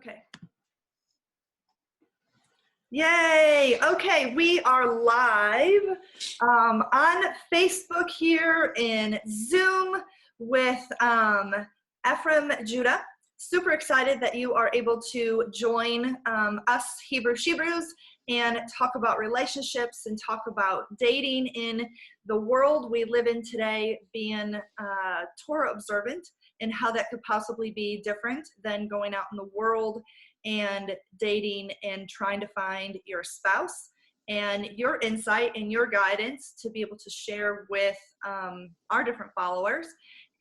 Okay. Yay. Okay, we are live on Facebook here in Zoom with Ephraim, Judah. Super excited that you are able to join us Shebrews and talk about relationships and talk about dating in the world we live in today, being Torah observant, and how that could possibly be different than going out in the world and dating and trying to find your spouse, and your insight and your guidance to be able to share with our different followers.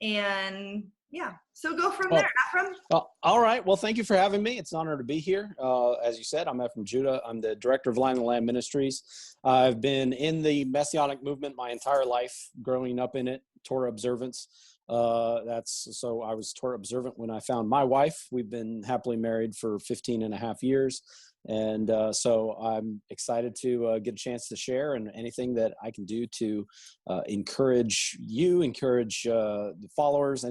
And yeah, so go from there, Ephraim. All right. Well, thank you for having me. It's an honor to be here. As you said, I'm Ephraim Judah. I'm the director of Line and Land Ministries. I've been in the Messianic movement my entire life, growing up in it, Torah observance. So I was Torah observant when I found my wife. We've been happily married for 15 and a half years. And so I'm excited to get a chance to share, and anything that I can do to encourage the followers,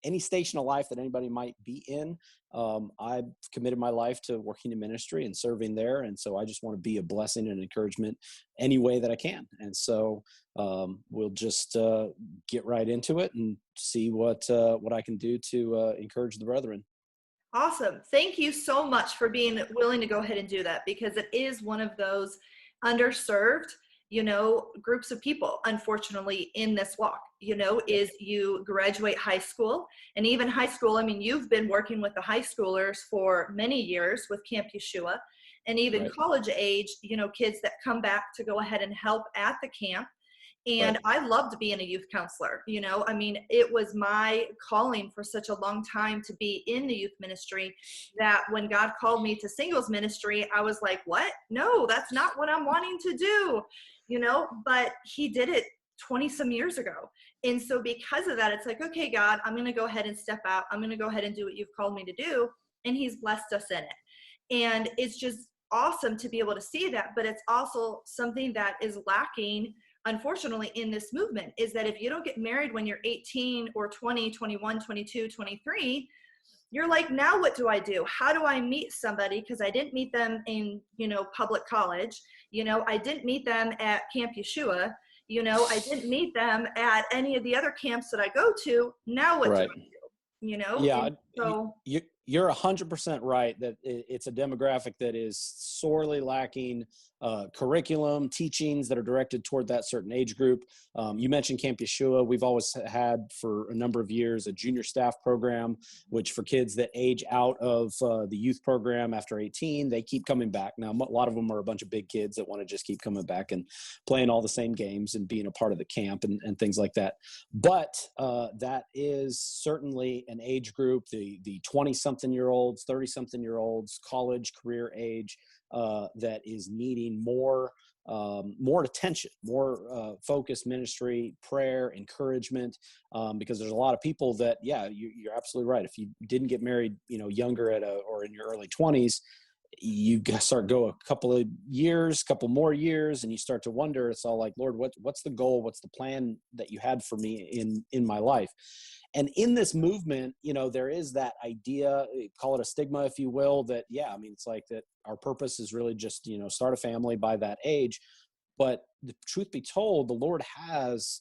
any station of life that anybody might be in. I've committed my life to working in ministry and serving there. And so I just want to be a blessing and encouragement any way that I can. And so we'll just get right into it and see what I can do to encourage the brethren. Awesome. Thank you so much for being willing to go ahead and do that, because it is one of those underserved, groups of people, unfortunately, in this walk, is you graduate high school, and even high school. I mean, you've been working with the high schoolers for many years with Camp Yeshua, and even Right. college age, kids that come back to go ahead and help at the camp. And right. I loved being a youth counselor. I mean, it was my calling for such a long time to be in the youth ministry, that when God called me to singles ministry, I was like, what? No, that's not what I'm wanting to do, but he did it 20 some years ago. And so because of that, it's like, okay, God, I'm going to go ahead and step out. I'm going to go ahead and do what you've called me to do. And he's blessed us in it. And it's just awesome to be able to see that. But it's also something that is lacking, unfortunately, in this movement, is that if you don't get married when you're 18 or 20, 21, 22, 23, you're like, now what do I do? How do I meet somebody? Because I didn't meet them in, public college. I didn't meet them at Camp Yeshua. I didn't meet them at any of the other camps that I go to. Now what Right. do I do? Yeah. So You're 100% right that it's a demographic that is sorely lacking curriculum, teachings that are directed toward that certain age group. You mentioned Camp Yeshua. We've always had for a number of years a junior staff program, which for kids that age out of the youth program after 18, they keep coming back. Now, a lot of them are a bunch of big kids that want to just keep coming back and playing all the same games and being a part of the camp and things like that. But that is certainly an age group, the 20-something-year-olds, 30-something-year-olds, college, career age, that is needing more attention, more focused ministry, prayer, encouragement, because there's a lot of people that, you're absolutely right. If you didn't get married, younger or in your early 20s, you go a couple more years, and you start to wonder. It's all like, Lord, what's the goal? What's the plan that you had for me in my life? And in this movement, there is that idea, call it a stigma, if you will, that, it's like that our purpose is really just, start a family by that age. But the truth be told, the Lord has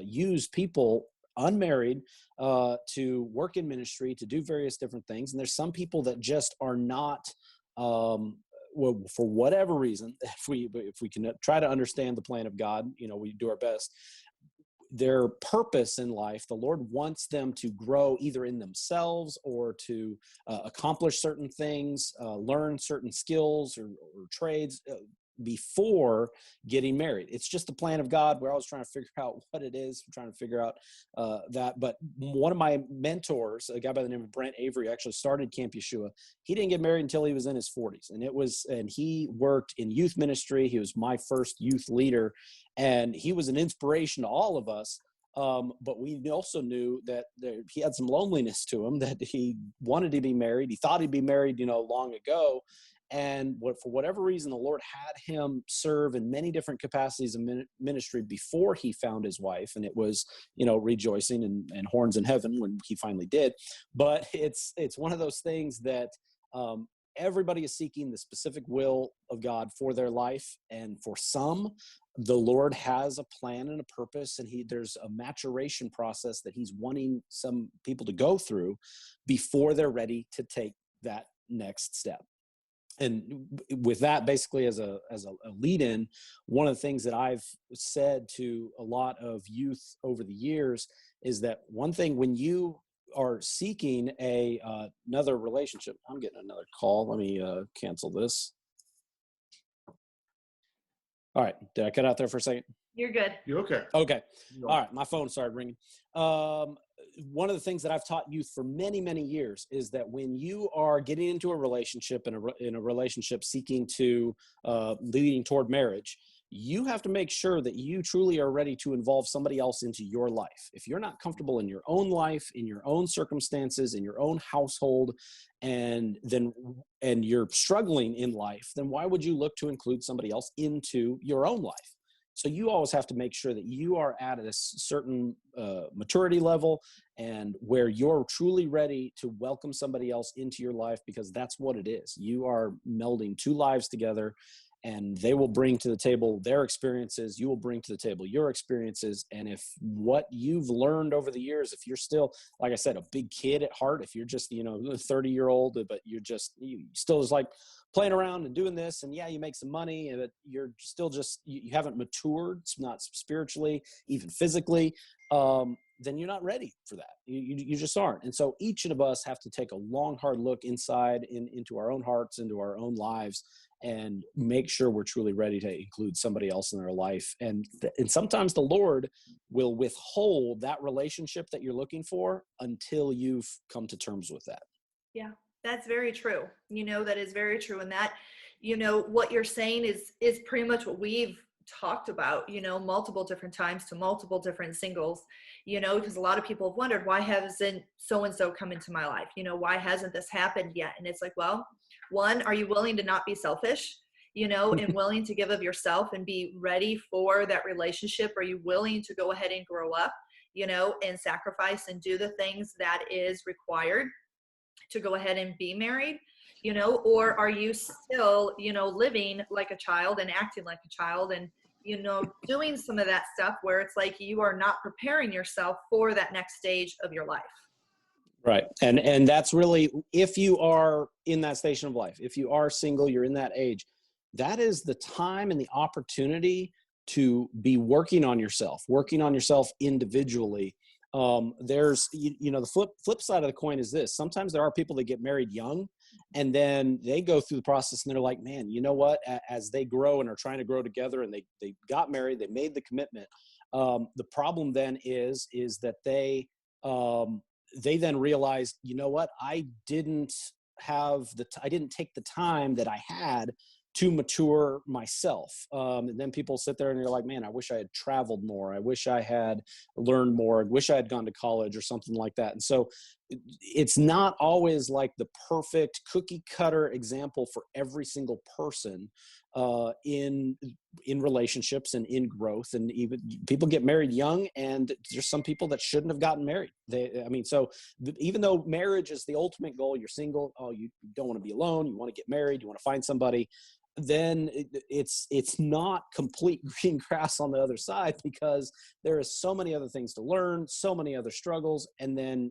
used people unmarried to work in ministry, to do various different things. And there's some people that just are not, well, for whatever reason, if we can try to understand the plan of God, we do our best. Their purpose in life, the Lord wants them to grow either in themselves or to accomplish certain things, learn certain skills or trades before getting married. It's just the plan of God. We're always trying to figure out what it is. We're trying to figure out that. But one of my mentors, a guy by the name of Brent Avery, actually started Camp Yeshua. He didn't get married until he was in his 40s. And he worked in youth ministry. He was my first youth leader. And he was an inspiration to all of us. But we also knew that he had some loneliness to him, that he wanted to be married. He thought he'd be married, long ago. And for whatever reason, the Lord had him serve in many different capacities of ministry before he found his wife. And it was, rejoicing and horns in heaven when he finally did. But it's one of those things that Everybody is seeking the specific will of God for their life. And for some, the Lord has a plan and a purpose, and there's a maturation process that he's wanting some people to go through before they're ready to take that next step. And with that, basically as a lead in, one of the things that I've said to a lot of youth over the years is that one thing, when you are seeking another relationship, I'm getting another call. Let me cancel this. All right. Did I cut out there for a second? You're good. You're okay. Okay. All right. My phone started ringing. One of the things that I've taught youth for many, many years is that when you are getting into a relationship, in a relationship seeking to leading toward marriage, you have to make sure that you truly are ready to involve somebody else into your life. If you're not comfortable in your own life, in your own circumstances, in your own household, and you're struggling in life, then why would you look to include somebody else into your own life? So you always have to make sure that you are at a certain maturity level and where you're truly ready to welcome somebody else into your life, because that's what it is. You are melding two lives together, and they will bring to the table their experiences. You will bring to the table your experiences. And if what you've learned over the years, if you're still, like I said, a big kid at heart, if you're just, a 30-year-old, but you still just like playing around and doing this, and yeah, you make some money, but you're still just, you haven't matured, not spiritually, even physically, then you're not ready for that. You just aren't. And so each of us have to take a long, hard look inside into our own hearts, into our own lives, and make sure we're truly ready to include somebody else in our life. And sometimes the Lord will withhold that relationship that you're looking for until you've come to terms with that. Yeah, that's very true. That is very true. And that, what you're saying is pretty much what we've talked about, multiple different times to multiple different singles, because a lot of people have wondered, why hasn't so-and-so come into my life? Why hasn't this happened yet? And it's like, well, one, are you willing to not be selfish, and willing to give of yourself and be ready for that relationship? Are you willing to go ahead and grow up, and sacrifice and do the things that is required to go ahead and be married? Or are you still, living like a child and acting like a child and, doing some of that stuff where it's like you are not preparing yourself for that next stage of your life? Right. And that's really, if you are in that station of life, if you are single, you're in that age, that is the time and the opportunity to be working on yourself individually. There's, the flip side of the coin is this. Sometimes there are people that get married young, and then they go through the process and they're like, man, you know what, as they grow and are trying to grow together and they got married, they made the commitment. The problem then is that they then realize, you know what, I didn't take the time that I had to mature myself. And then people sit there and you're like, man, I wish I had traveled more. I wish I had learned more. I wish I had gone to college or something like that. And so it's not always like the perfect cookie cutter example for every single person in relationships and in growth. And even people get married young, and there's some people that shouldn't have gotten married. So even though marriage is the ultimate goal, you're single, you don't want to be alone, you want to get married, you want to find somebody, then it's not complete green grass on the other side, because there is so many other things to learn, so many other struggles. And then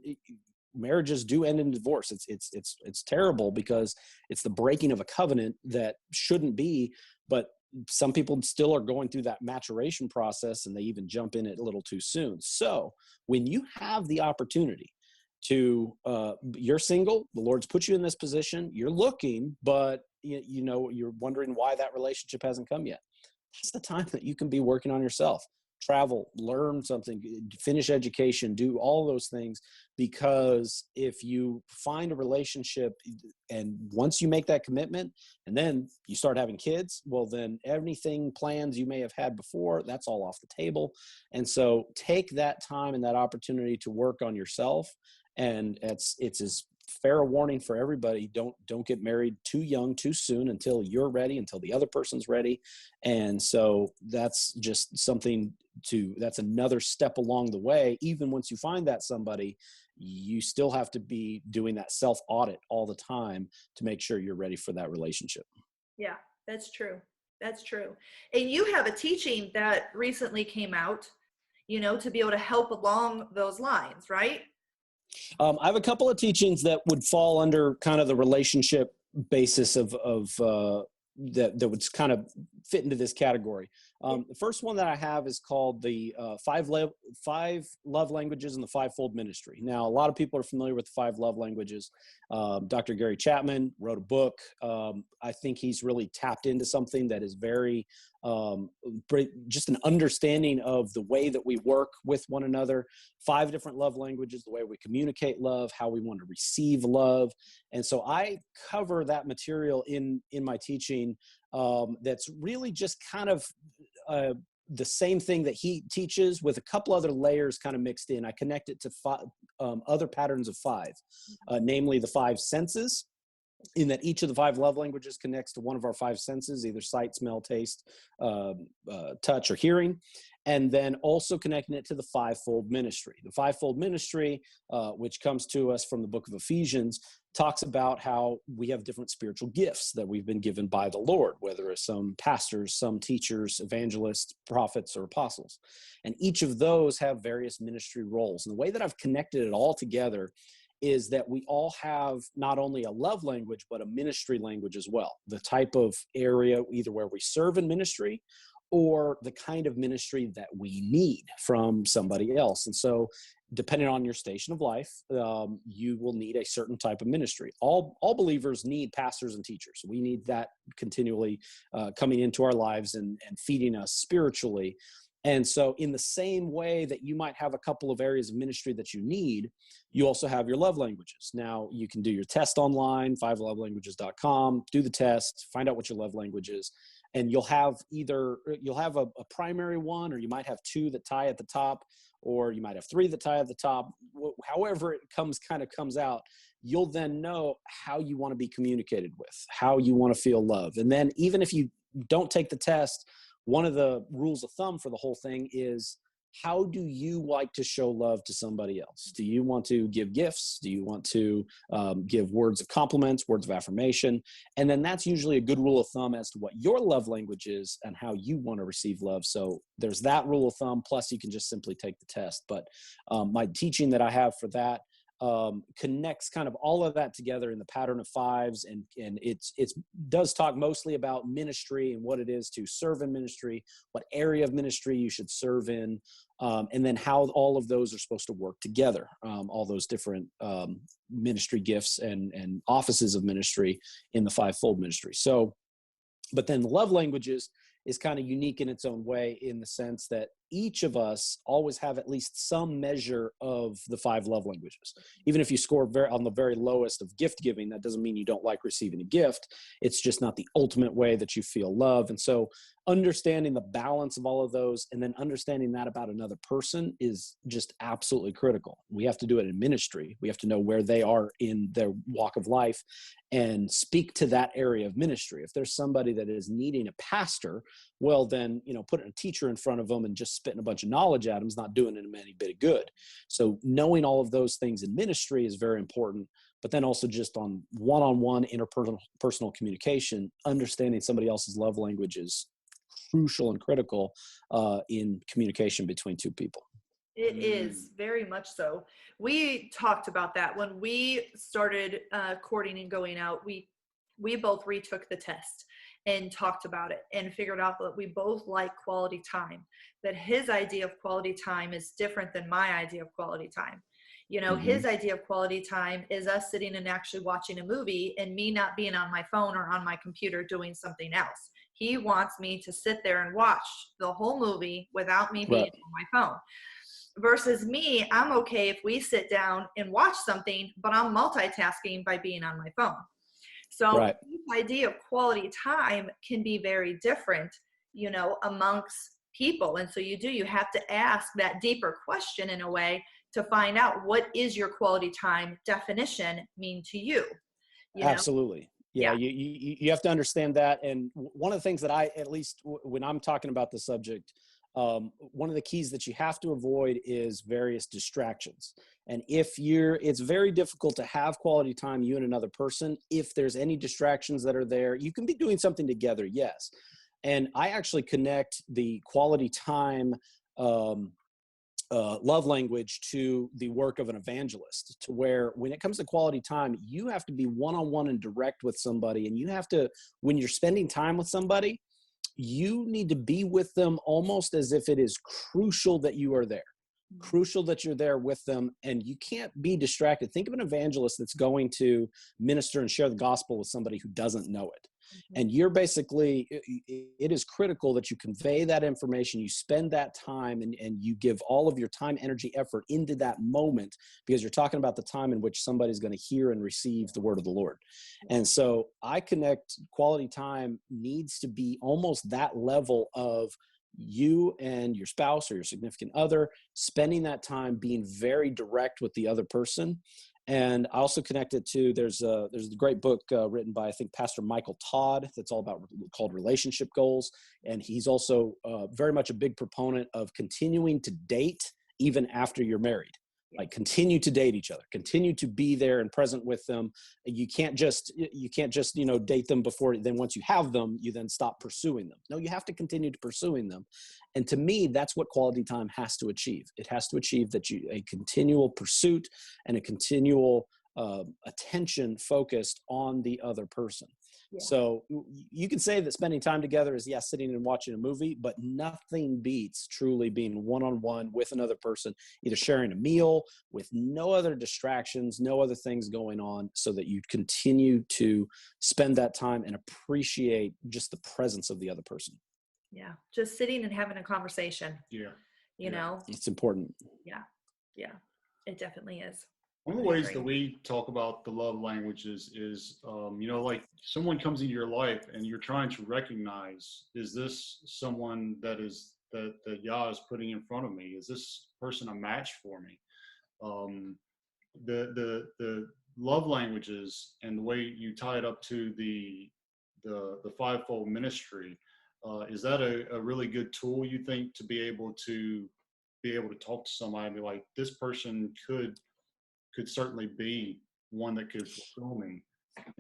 marriages do end in divorce. It's terrible, because it's the breaking of a covenant that shouldn't be, but some people still are going through that maturation process, and they even jump in it a little too soon. So when you have the opportunity to, you're single, the Lord's put you in this position, you're looking, but you're wondering why that relationship hasn't come yet. That's the time that you can be working on yourself. Travel, learn something, finish education, do all those things. Because if you find a relationship, and once you make that commitment and then you start having kids, well, then anything plans you may have had before, that's all off the table. And so take that time and that opportunity to work on yourself. And it's as fair a warning for everybody. Don't get married too young, too soon, until you're ready, until the other person's ready. And so that's just something that's another step along the way. Even once you find that somebody, you still have to be doing that self audit all the time to make sure you're ready for that relationship. Yeah, that's true. That's true. And you have a teaching that recently came out, to be able to help along those lines, right? I have a couple of teachings that would fall under kind of the relationship basis of that would kind of fit into this category. The first one that I have is called the five love languages and the fivefold ministry. Now, a lot of people are familiar with the five love languages. Dr. Gary Chapman wrote a book. I think he's really tapped into something that is very just an understanding of the way that we work with one another. 5 different love languages, the way we communicate love, how we want to receive love. And so I cover that material in my teaching. That's really just kind of the same thing that he teaches with a couple other layers kind of mixed in. I connect it to other patterns of 5, namely the 5 senses, in that each of the 5 love languages connects to one of our 5 senses, either sight, smell, taste, touch, or hearing. And then also connecting it to the fivefold ministry. The fivefold ministry, which comes to us from the book of Ephesians, talks about how we have different spiritual gifts that we've been given by the Lord, whether it's some pastors, some teachers, evangelists, prophets, or apostles. And each of those have various ministry roles. And the way that I've connected it all together is that we all have not only a love language, but a ministry language as well. The type of area, either where we serve in ministry or the kind of ministry that we need from somebody else. And so depending on your station of life, you will need a certain type of ministry. All believers need pastors and teachers. We need that continually coming into our lives and feeding us spiritually. And so in the same way that you might have a couple of areas of ministry that you need, you also have your love languages. Now, you can do your test online, 5lovelanguages.com, do the test, find out what your love language is. And you'll have a primary one, or you might have 2 that tie at the top, or you might have 3 that tie at the top. However it comes out, you'll then know how you want to be communicated with, how you want to feel loved. And then even if you don't take the test, one of the rules of thumb for the whole thing is, how do you like to show love to somebody else? Do you want to give gifts? Do you want to give words of compliments, words of affirmation? And then that's usually a good rule of thumb as to what your love language is and how you want to receive love. So there's that rule of thumb, plus you can just simply take the test. But my teaching that I have for that connects kind of all of that together in the pattern of 5s, and it does talk mostly about ministry and what it is to serve in ministry, what area of ministry you should serve in, and then how all of those are supposed to work together, all those different ministry gifts and offices of ministry in the fivefold ministry. So, but then the love languages is kind of unique in its own way, in the sense that each of us always have at least some measure of the 5 love languages. Even if you score on the very lowest of gift giving, that doesn't mean you don't like receiving a gift. It's just not the ultimate way that you feel love. And so understanding the balance of all of those, and then understanding that about another person, is just absolutely critical. We have to do it in ministry. We have to know where they are in their walk of life and speak to that area of ministry. If there's somebody that is needing a pastor, well, then, putting a teacher in front of them and just spitting a bunch of knowledge at them is not doing them any bit of good. So knowing all of those things in ministry is very important. But then also just on one-on-one interpersonal communication, understanding somebody else's love language is crucial and critical in communication between 2 people. It is very much so. We talked about that when we started courting and going out. We both retook the test and talked about it and figured out that we both like quality time, that his idea of quality time is different than my idea of quality time. His idea of quality time is us sitting and actually watching a movie and me not being on my phone or on my computer doing something else. He wants me to sit there and watch the whole movie without me being on my phone. Versus me, I'm okay if we sit down and watch something, but I'm multitasking by being on my phone. So this idea of quality time can be very different, amongst people. And so you have to ask that deeper question in a way to find out, what is your quality time definition mean to you? Absolutely. Yeah. You have to understand that. And one of the things that at least when I'm talking about the subject, one of the keys that you have to avoid is various distractions. And it's very difficult to have quality time, you and another person, if there's any distractions that are there. You can be doing something together, yes. And I actually connect the quality time love language to the work of an evangelist, to where when it comes to quality time, you have to be one-on-one and direct with somebody. And you have to, when you're spending time with somebody, you need to be with them almost as if it is crucial that you are there, crucial that you're there with them, and you can't be distracted. Think of an evangelist that's going to minister and share the gospel with somebody who doesn't know it. And you're basically, it is critical that you convey that information, you spend that time, and you give all of your time, energy, effort into that moment, because you're talking about the time in which somebody's going to hear and receive the word of the Lord. And so I connect quality time needs to be almost that level of you and your spouse or your significant other spending that time being very direct with the other person. And I also connect it to, there's a great book written by, I think, Pastor Michael Todd, that's all about, called Relationship Goals. And he's also very much a big proponent of continuing to date even after you're married. Like, continue to date each other, continue to be there and present with them. You can't just, date them before, then once you have them, you then stop pursuing them. No, you have to continue to pursuing them. And to me, that's what quality time has to achieve. It has to achieve that a continual pursuit and a continual attention focused on the other person. Yeah. So you can say that spending time together is, yes, sitting and watching a movie, but nothing beats truly being one-on-one with another person, either sharing a meal with no other distractions, no other things going on, so that you continue to spend that time and appreciate just the presence of the other person. Yeah. Just sitting and having a conversation. Yeah. You know, it's important. Yeah. Yeah, it definitely is. One of the ways that we talk about the love languages is, like someone comes into your life and you're trying to recognize, is this someone that Yah is putting in front of me? Is this person a match for me? The love languages and the way you tie it up to the fivefold ministry, is that a really good tool, you think, to be able to talk to somebody and be like, this person could certainly be one that could fulfill me?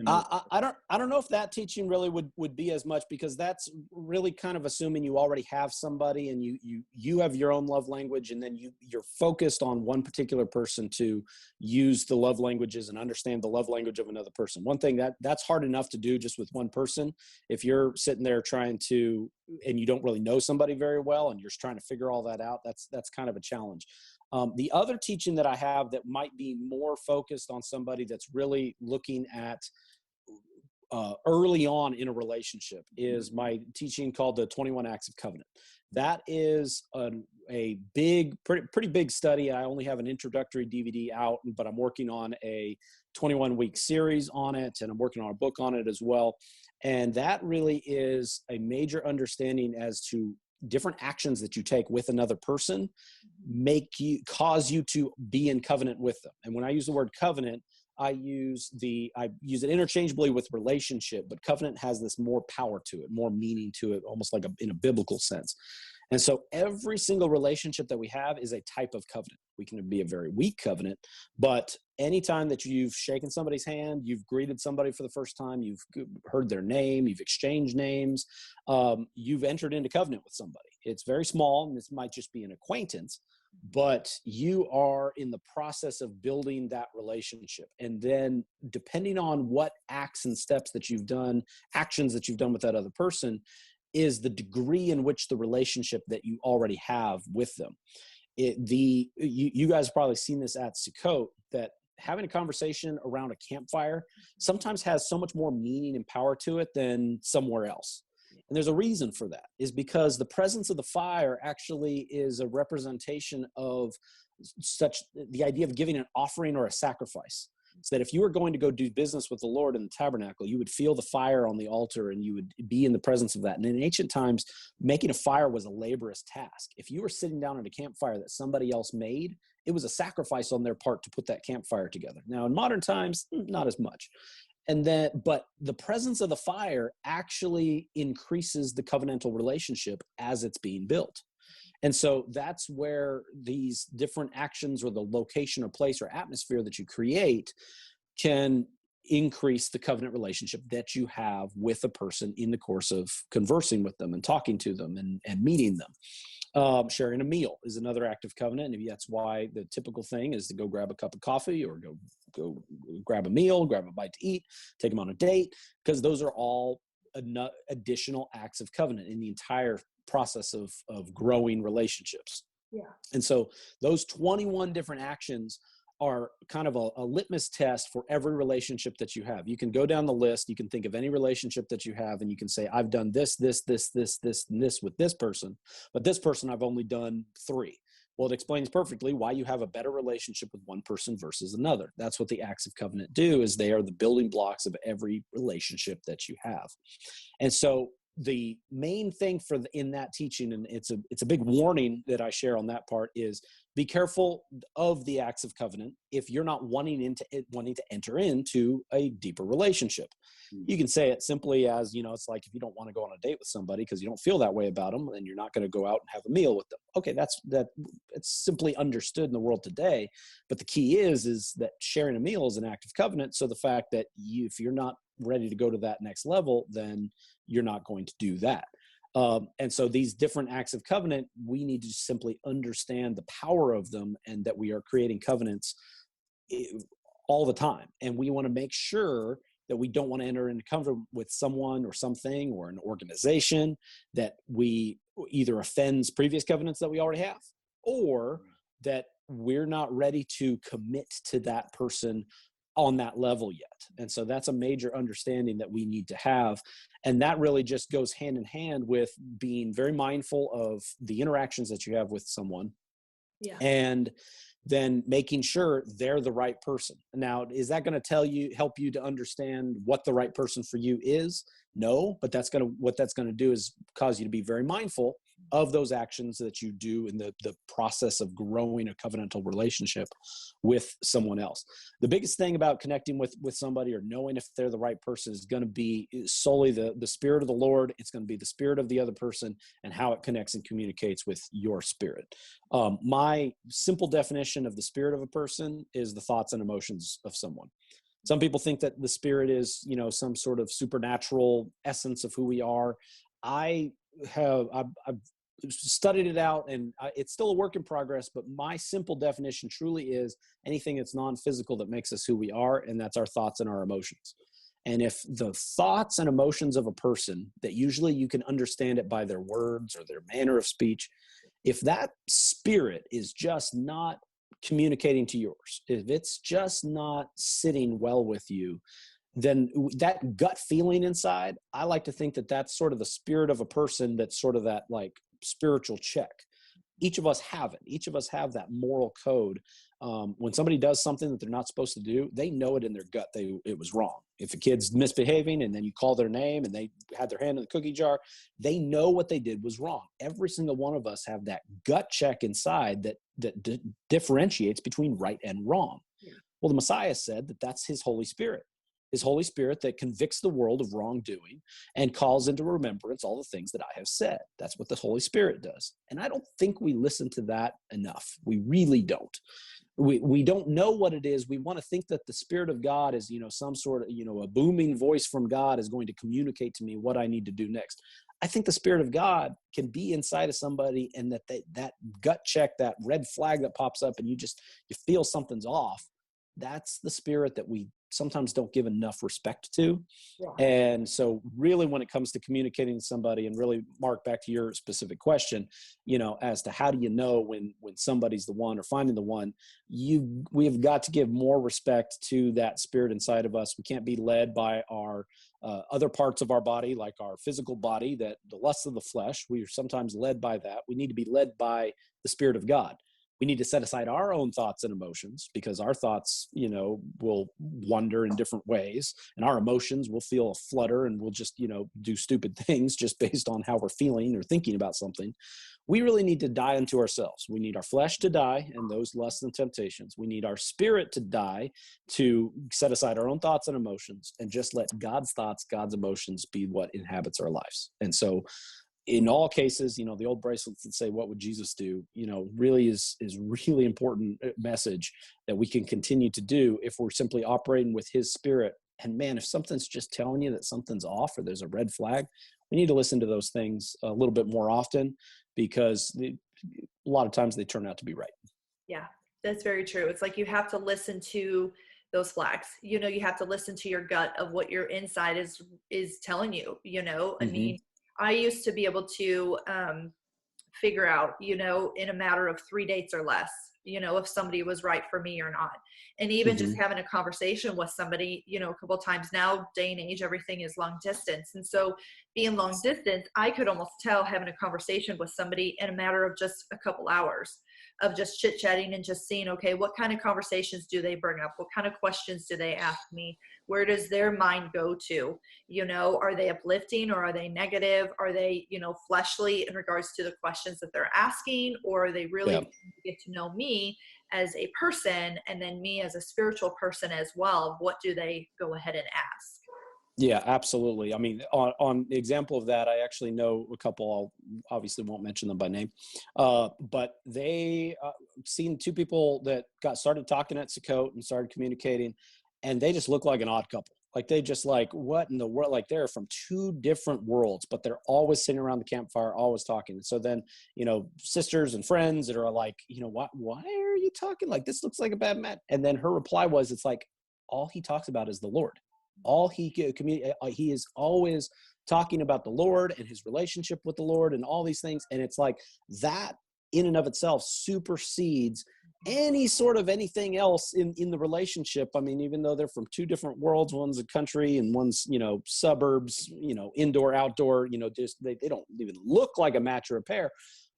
I don't know if that teaching really would be as much, because that's really kind of assuming you already have somebody and you have your own love language, and then you're focused on one particular person to use the love languages and understand the love language of another person. One thing that's hard enough to do just with one person. If you're sitting there trying to, and you don't really know somebody very well and you're trying to figure all that out, that's kind of a challenge. The other teaching that I have that might be more focused on somebody that's really looking at early on in a relationship is my teaching called the 21 Acts of Covenant. That is a big, pretty big study. I only have an introductory DVD out, but I'm working on a 21-week series on it, and I'm working on a book on it as well. And that really is a major understanding as to different actions that you take with another person cause you to be in covenant with them. And when I use the word covenant, I use it interchangeably with relationship, but covenant has this more power to it, more meaning to it, almost like in a biblical sense. And so every single relationship that we have is a type of covenant. We can be a very weak covenant, but anytime that you've shaken somebody's hand, you've greeted somebody for the first time, you've heard their name, you've exchanged names, you've entered into covenant with somebody. It's very small, and this might just be an acquaintance, but you are in the process of building that relationship. And then depending on what acts and steps that you've done, actions that you've done with that other person, is the degree in which the relationship that you already have with them. You guys have probably seen this at Sukkot, that having a conversation around a campfire sometimes has so much more meaning and power to it than somewhere else. And there's a reason for that, is because the presence of the fire actually is a representation of the idea of giving an offering or a sacrifice. So that if you were going to go do business with the Lord in the tabernacle, you would feel the fire on the altar and you would be in the presence of that. And in ancient times, making a fire was a laborious task. If you were sitting down at a campfire that somebody else made, it was a sacrifice on their part to put that campfire together. Now, in modern times, not as much. But the presence of the fire actually increases the covenantal relationship as it's being built. And so that's where these different actions or the location or place or atmosphere that you create can increase the covenant relationship that you have with a person in the course of conversing with them and talking to them and meeting them. Sharing a meal is another act of covenant. And that's why the typical thing is to go grab a cup of coffee or go grab a meal, grab a bite to eat, take them on a date, because those are all additional acts of covenant in the entire process of growing relationships. Yeah. And so those 21 different actions are kind of a litmus test for every relationship that you have. You can go down the list. You can think of any relationship that you have, and you can say, I've done this, and this with this person, but this person I've only done 3. Well, it explains perfectly why you have a better relationship with one person versus another. That's what the acts of covenant do, is they are the building blocks of every relationship that you have. And so the main thing in that teaching, and it's a big warning that I share on that part, is be careful of the acts of covenant if you're not wanting to enter into a deeper relationship. You can say it simply as, it's like if you don't want to go on a date with somebody because you don't feel that way about them, then you're not going to go out and have a meal with them. Okay, it's simply understood in the world today. But the key is that sharing a meal is an act of covenant. So the fact that if you're not ready to go to that next level, then you're not going to do that. And so these different acts of covenant, we need to simply understand the power of them, and that we are creating covenants all the time. And we want to make sure that we don't want to enter into covenant with someone or something or an organization that we either offends previous covenants that we already have, or that we're not ready to commit to that person on that level yet. And so that's a major understanding that we need to have. And that really just goes hand in hand with being very mindful of the interactions that you have with someone. Yeah. And then making sure they're the right person. Now, is that going to help you to understand what the right person for you is? No, but what that's going to do is cause you to be very mindful of those actions that you do in the process of growing a covenantal relationship with someone else. The biggest thing about connecting with somebody or knowing if they're the right person is going to be solely the Spirit of the Lord. It's going to be the spirit of the other person and how it connects and communicates with your spirit. My simple definition of the spirit of a person is the thoughts and emotions of someone. Some people think that the spirit is, some sort of supernatural essence of who we are. I've studied it out, and it's still a work in progress, but my simple definition truly is anything that's non-physical that makes us who we are, and that's our thoughts and our emotions. And if the thoughts and emotions of a person, that usually you can understand it by their words or their manner of speech, if that spirit is just not communicating to yours, if it's just not sitting well with you, then that gut feeling inside, I like to think that that's sort of the spirit of a person, that's sort of that like spiritual check. Each of us have it. Each of us have that moral code. When somebody does something that they're not supposed to do, they know it in their gut it was wrong. If a kid's misbehaving and then you call their name and they had their hand in the cookie jar, they know what they did was wrong. Every single one of us have that gut check inside that differentiates between right and wrong. Yeah. Well, the Messiah said that that's his Holy Spirit. His Holy Spirit that convicts the world of wrongdoing and calls into remembrance all the things that I have said. That's what the Holy Spirit does. And I don't think we listen to that enough. We really don't. We don't know what it is. We want to think that the Spirit of God is, some sort of, a booming voice from God is going to communicate to me what I need to do next. I think the Spirit of God can be inside of somebody, and that gut check, that red flag that pops up, and you feel something's off. That's the spirit that we sometimes don't give enough respect to. Yeah. And so really when it comes to communicating to somebody, and really, Mark, back to your specific question, as to how do you know when somebody's the one or finding the one, we have got to give more respect to that spirit inside of us. We can't be led by our other parts of our body, like our physical body, that the lusts of the flesh. We are sometimes led by that. We need to be led by the Spirit of God. We need to set aside our own thoughts and emotions, because our thoughts, will wander in different ways, and our emotions will feel a flutter, and we'll just, do stupid things just based on how we're feeling or thinking about something. We really need to die unto ourselves. We need our flesh to die and those lusts and temptations. We need our spirit to die, to set aside our own thoughts and emotions, and just let God's thoughts, God's emotions be what inhabits our lives. And so in all cases, the old bracelets that say, what would Jesus do, really is really important message that we can continue to do if we're simply operating with his spirit. And man, if something's just telling you that something's off or there's a red flag, we need to listen to those things a little bit more often, because a lot of times they turn out to be right. Yeah, that's very true. It's like you have to listen to those flags. You have to listen to your gut of what your inside is telling you. I mean, I used to be able to figure out, in a matter of 3 dates or less, if somebody was right for me or not. And even just having a conversation with somebody, a couple of times now, day and age, everything is long distance. And so being long distance, I could almost tell having a conversation with somebody in a matter of just a couple hours of just chit chatting and just seeing, okay, what kind of conversations do they bring up? What kind of questions do they ask me? Where does their mind go to? Are they uplifting or are they negative? Are they, fleshly in regards to the questions that they're asking? Or are they really get to know me as a person, and then me as a spiritual person as well? What do they go ahead and ask? Yeah, absolutely. I mean, on the example of that, I actually know a couple. I obviously won't mention them by name, but they seen two people that started talking at Sukkot and started communicating, and they just look like an odd couple. Like they just like, what in the world? Like they're from two different worlds, but they're always sitting around the campfire, always talking. So then, sisters and friends that are like, why are you talking? Like, this looks like a bad match. And then her reply was, it's like, all he talks about is the Lord. All he is always talking about the Lord and his relationship with the Lord and all these things. And it's like that in and of itself supersedes any sort of anything else in the relationship. I mean, even though they're from two different worlds, one's a country and one's, suburbs, indoor, outdoor, just they don't even look like a match or a pair.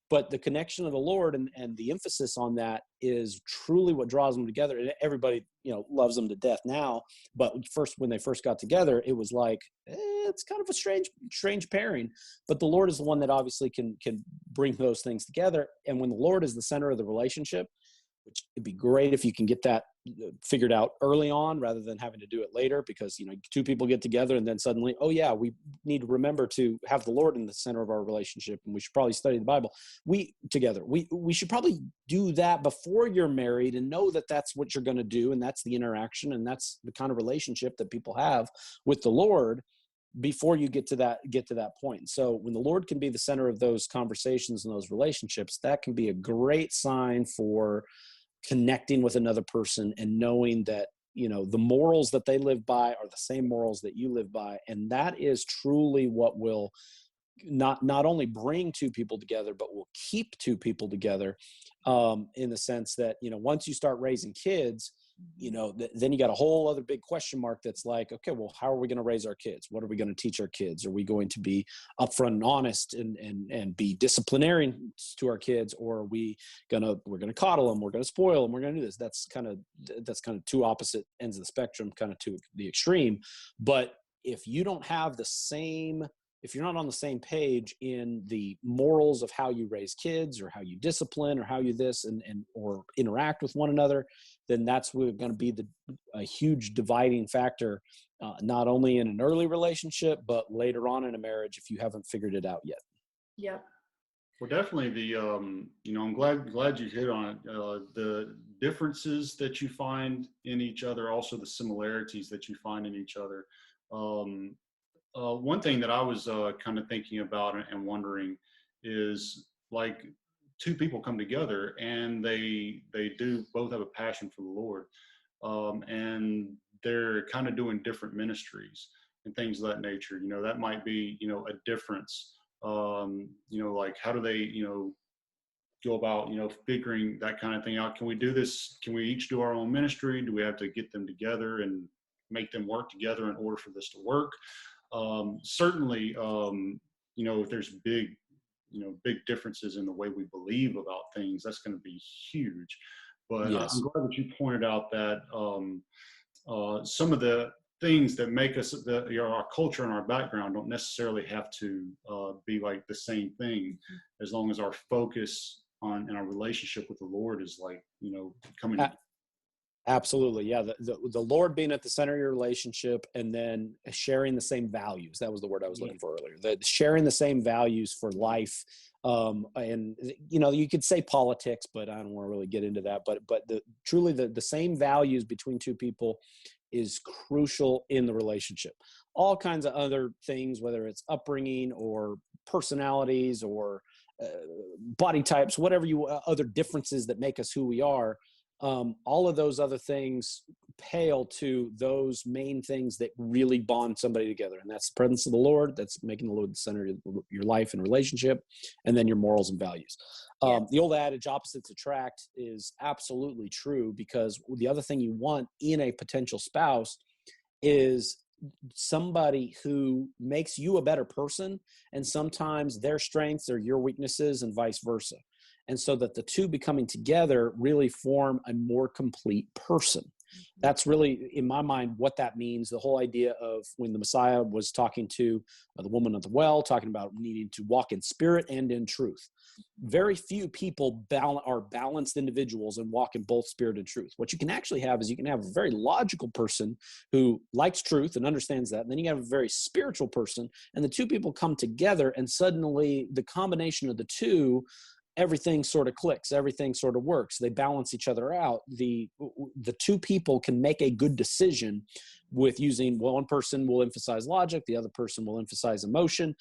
But the connection of the Lord and the emphasis on that is truly what draws them together. And everybody, loves them to death now. But when they first got together, it was like, it's kind of a strange pairing. But the Lord is the one that obviously can bring those things together. And when the Lord is the center of the relationship, which it'd be great if you can get that figured out early on rather than having to do it later, because, two people get together and then suddenly, oh yeah, we need to remember to have the Lord in the center of our relationship. And we should probably study the Bible we should probably do that before you're married and know that that's what you're going to do. And that's the interaction. And that's the kind of relationship that people have with the Lord before you get to that point. So when the Lord can be the center of those conversations and those relationships, that can be a great sign for connecting with another person and knowing that, the morals that they live by are the same morals that you live by. And that is truly what will not only bring two people together, but will keep two people together, in the sense that, once you start raising kids, then you got a whole other big question mark that's like, okay, well, how are we going to raise our kids? What are we going to teach our kids? Are we going to be upfront and honest and be disciplinarian to our kids? Or are we're going to coddle them? We're going to spoil them. We're going to do this. That's kind of two opposite ends of the spectrum, kind of to the extreme. But if you don't have if you're not on the same page in the morals of how you raise kids or how you discipline or how you or interact with one another, then that's going to be a huge dividing factor, not only in an early relationship, but later on in a marriage if you haven't figured it out yet. Yep. Well, definitely I'm glad you hit on it. The differences that you find in each other, also the similarities that you find in each other. One thing that I was kind of thinking about and wondering is, like, two people come together and they do both have a passion for the Lord, and they're kind of doing different ministries and things of that nature. That might be a difference. Like, how do they go about figuring that kind of thing out? Can we do this? Can we each do our own ministry? Do we have to get them together and make them work together in order for this to work? Certainly, if there's big differences in the way we believe about things, that's going to be huge. But yes. I'm glad that you pointed out that some of the things that make us, our culture and our background don't necessarily have to be like the same thing, as long as our focus on and our relationship with the Lord is like, coming. Absolutely. Yeah. The Lord being at the center of your relationship, and then sharing the same values. That was the word I was looking for earlier. Sharing the same values for life. And you could say politics, but I don't want to really get into that. But truly the same values between two people is crucial in the relationship. All kinds of other things, whether it's upbringing or personalities or body types, whatever other differences that make us who we are. All of those other things pale to those main things that really bond somebody together. And that's the presence of the Lord. That's making the Lord the center of your life and relationship, and then your morals and values. The old adage, opposites attract, is absolutely true, because the other thing you want in a potential spouse is somebody who makes you a better person, and sometimes their strengths are your weaknesses and vice versa. And so that the two becoming together really form a more complete person. That's really, in my mind, what that means. The whole idea of when the Messiah was talking to the woman at the well, talking about needing to walk in spirit and in truth. Very few people are balanced individuals and walk in both spirit and truth. What you can actually have is you can have a very logical person who likes truth and understands that. And then you have a very spiritual person, and the two people come together, and suddenly the combination of the two, everything sort of clicks, everything sort of works. They balance each other out. The two people can make a good decision with using, one person will emphasize logic, the other person will emphasize emotion,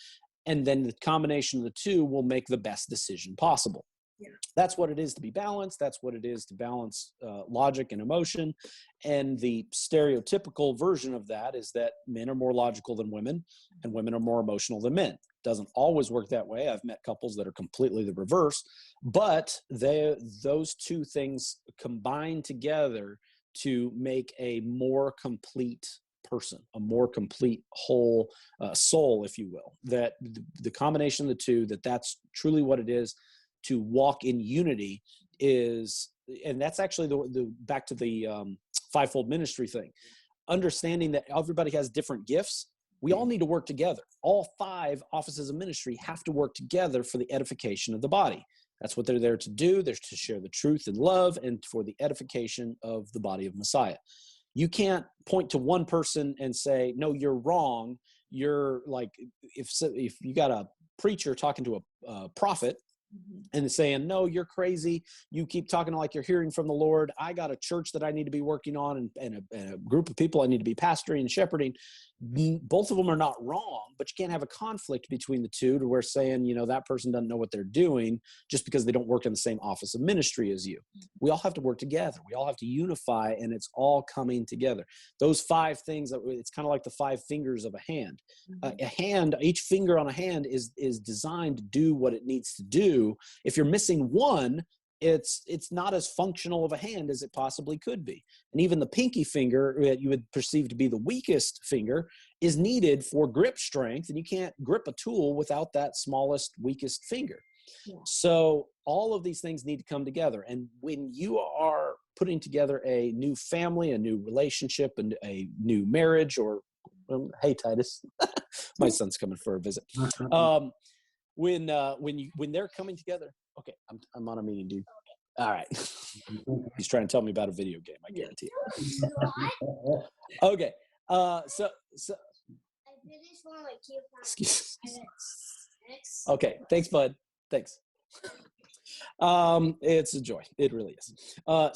and then the combination of the two will make the best decision possible. Yeah. That's what it is to be balanced. That's what it is to balance logic and emotion. And the stereotypical version of that is that men are more logical than women, and women are more emotional than men. Doesn't always work that way. I've met couples that are completely the reverse, but those two things combine together to make a more complete person, a more complete whole soul, if you will. That the combination of the two, that's truly what it is to walk in unity is, and that's actually the back to the fivefold ministry thing. Understanding that everybody has different gifts. We all need to work together. All 5 offices of ministry have to work together for the edification of the body. That's what they're there to do. They're to share the truth and love, and for the edification of the body of Messiah. You can't point to one person and say, no, you're wrong. You're like, if you got a preacher talking to a prophet, and saying, no, you're crazy. You keep talking like you're hearing from the Lord. I got a church that I need to be working on, and a group of people I need to be pastoring and shepherding. Both of them are not wrong, but you can't have a conflict between the two to where saying, that person doesn't know what they're doing just because they don't work in the same office of ministry as you. We all have to work together. We all have to unify, and it's all coming together. Those 5 things, it's kind of like the 5 fingers of a hand. A hand, each finger on a hand is designed to do what it needs to do. If you're missing one, it's not as functional of a hand as it possibly could be. And even the pinky finger that you would perceive to be the weakest finger is needed for grip strength, and you can't grip a tool without that smallest, weakest finger. Yeah. So all of these things need to come together. And when you are putting together a new family, a new relationship, and a new marriage, or hey, Titus, my son's coming for a visit. When they're coming together, okay, I'm on a meeting, dude. All right. He's trying to tell me about a video game, I guarantee it. Okay. So excuse me. Okay, thanks, bud. Thanks. It's a joy. It really is.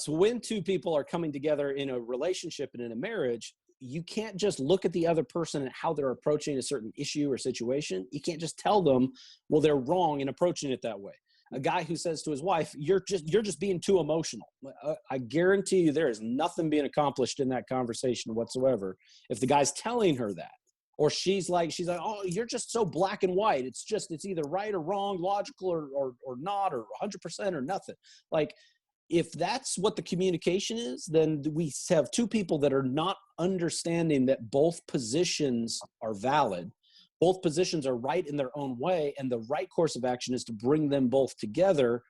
So when two people are coming together in a relationship and in a marriage, you can't just look at the other person and how they're approaching a certain issue or situation. You can't just tell them, well, they're wrong in approaching it that way. A guy who says to his wife, you're just being too emotional. I guarantee you there is nothing being accomplished in that conversation whatsoever if the guy's telling her that. Or she's like, oh, you're just so black and white. It's either right or wrong, logical or not, or 100% or nothing. Like, if that's what the communication is, then we have two people that are not understanding that both positions are valid. Both positions are right in their own way, and the right course of action is to bring them both together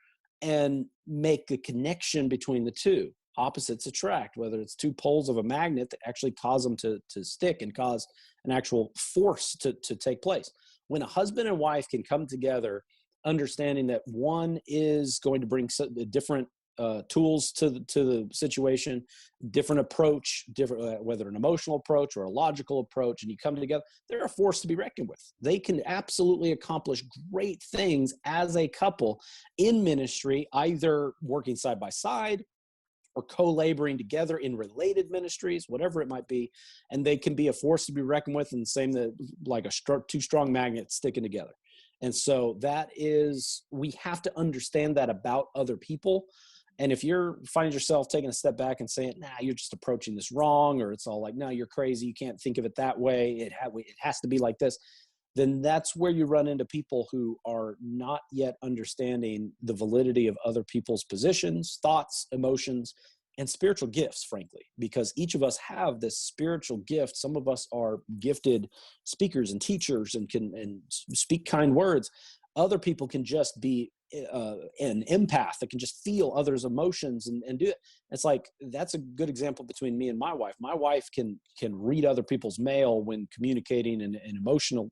and make a connection between the two. Opposites attract, whether it's two poles of a magnet that actually cause them to stick and cause an actual force to take place. When a husband and wife can come together, understanding that one is going to bring a different tools to the situation, different approach, different whether an emotional approach or a logical approach, and you come together, they're a force to be reckoned with. They can absolutely accomplish great things as a couple in ministry, either working side by side or co-laboring together in related ministries, whatever it might be, and they can be a force to be reckoned with, and the same that like two strong magnets sticking together. And so that is, we have to understand that about other people. And if you're finding yourself taking a step back and saying, nah, you're just approaching this wrong, or it's all like, no, you're crazy, you can't think of it that way, it has to be like this, then that's where you run into people who are not yet understanding the validity of other people's positions, thoughts, emotions, and spiritual gifts, frankly, because each of us have this spiritual gift. Some of us are gifted speakers and teachers and can speak kind words. Other people can just be an empath that can just feel others' emotions and do it. It's like, that's a good example between me and my wife. My wife can read other people's mail when communicating and emotional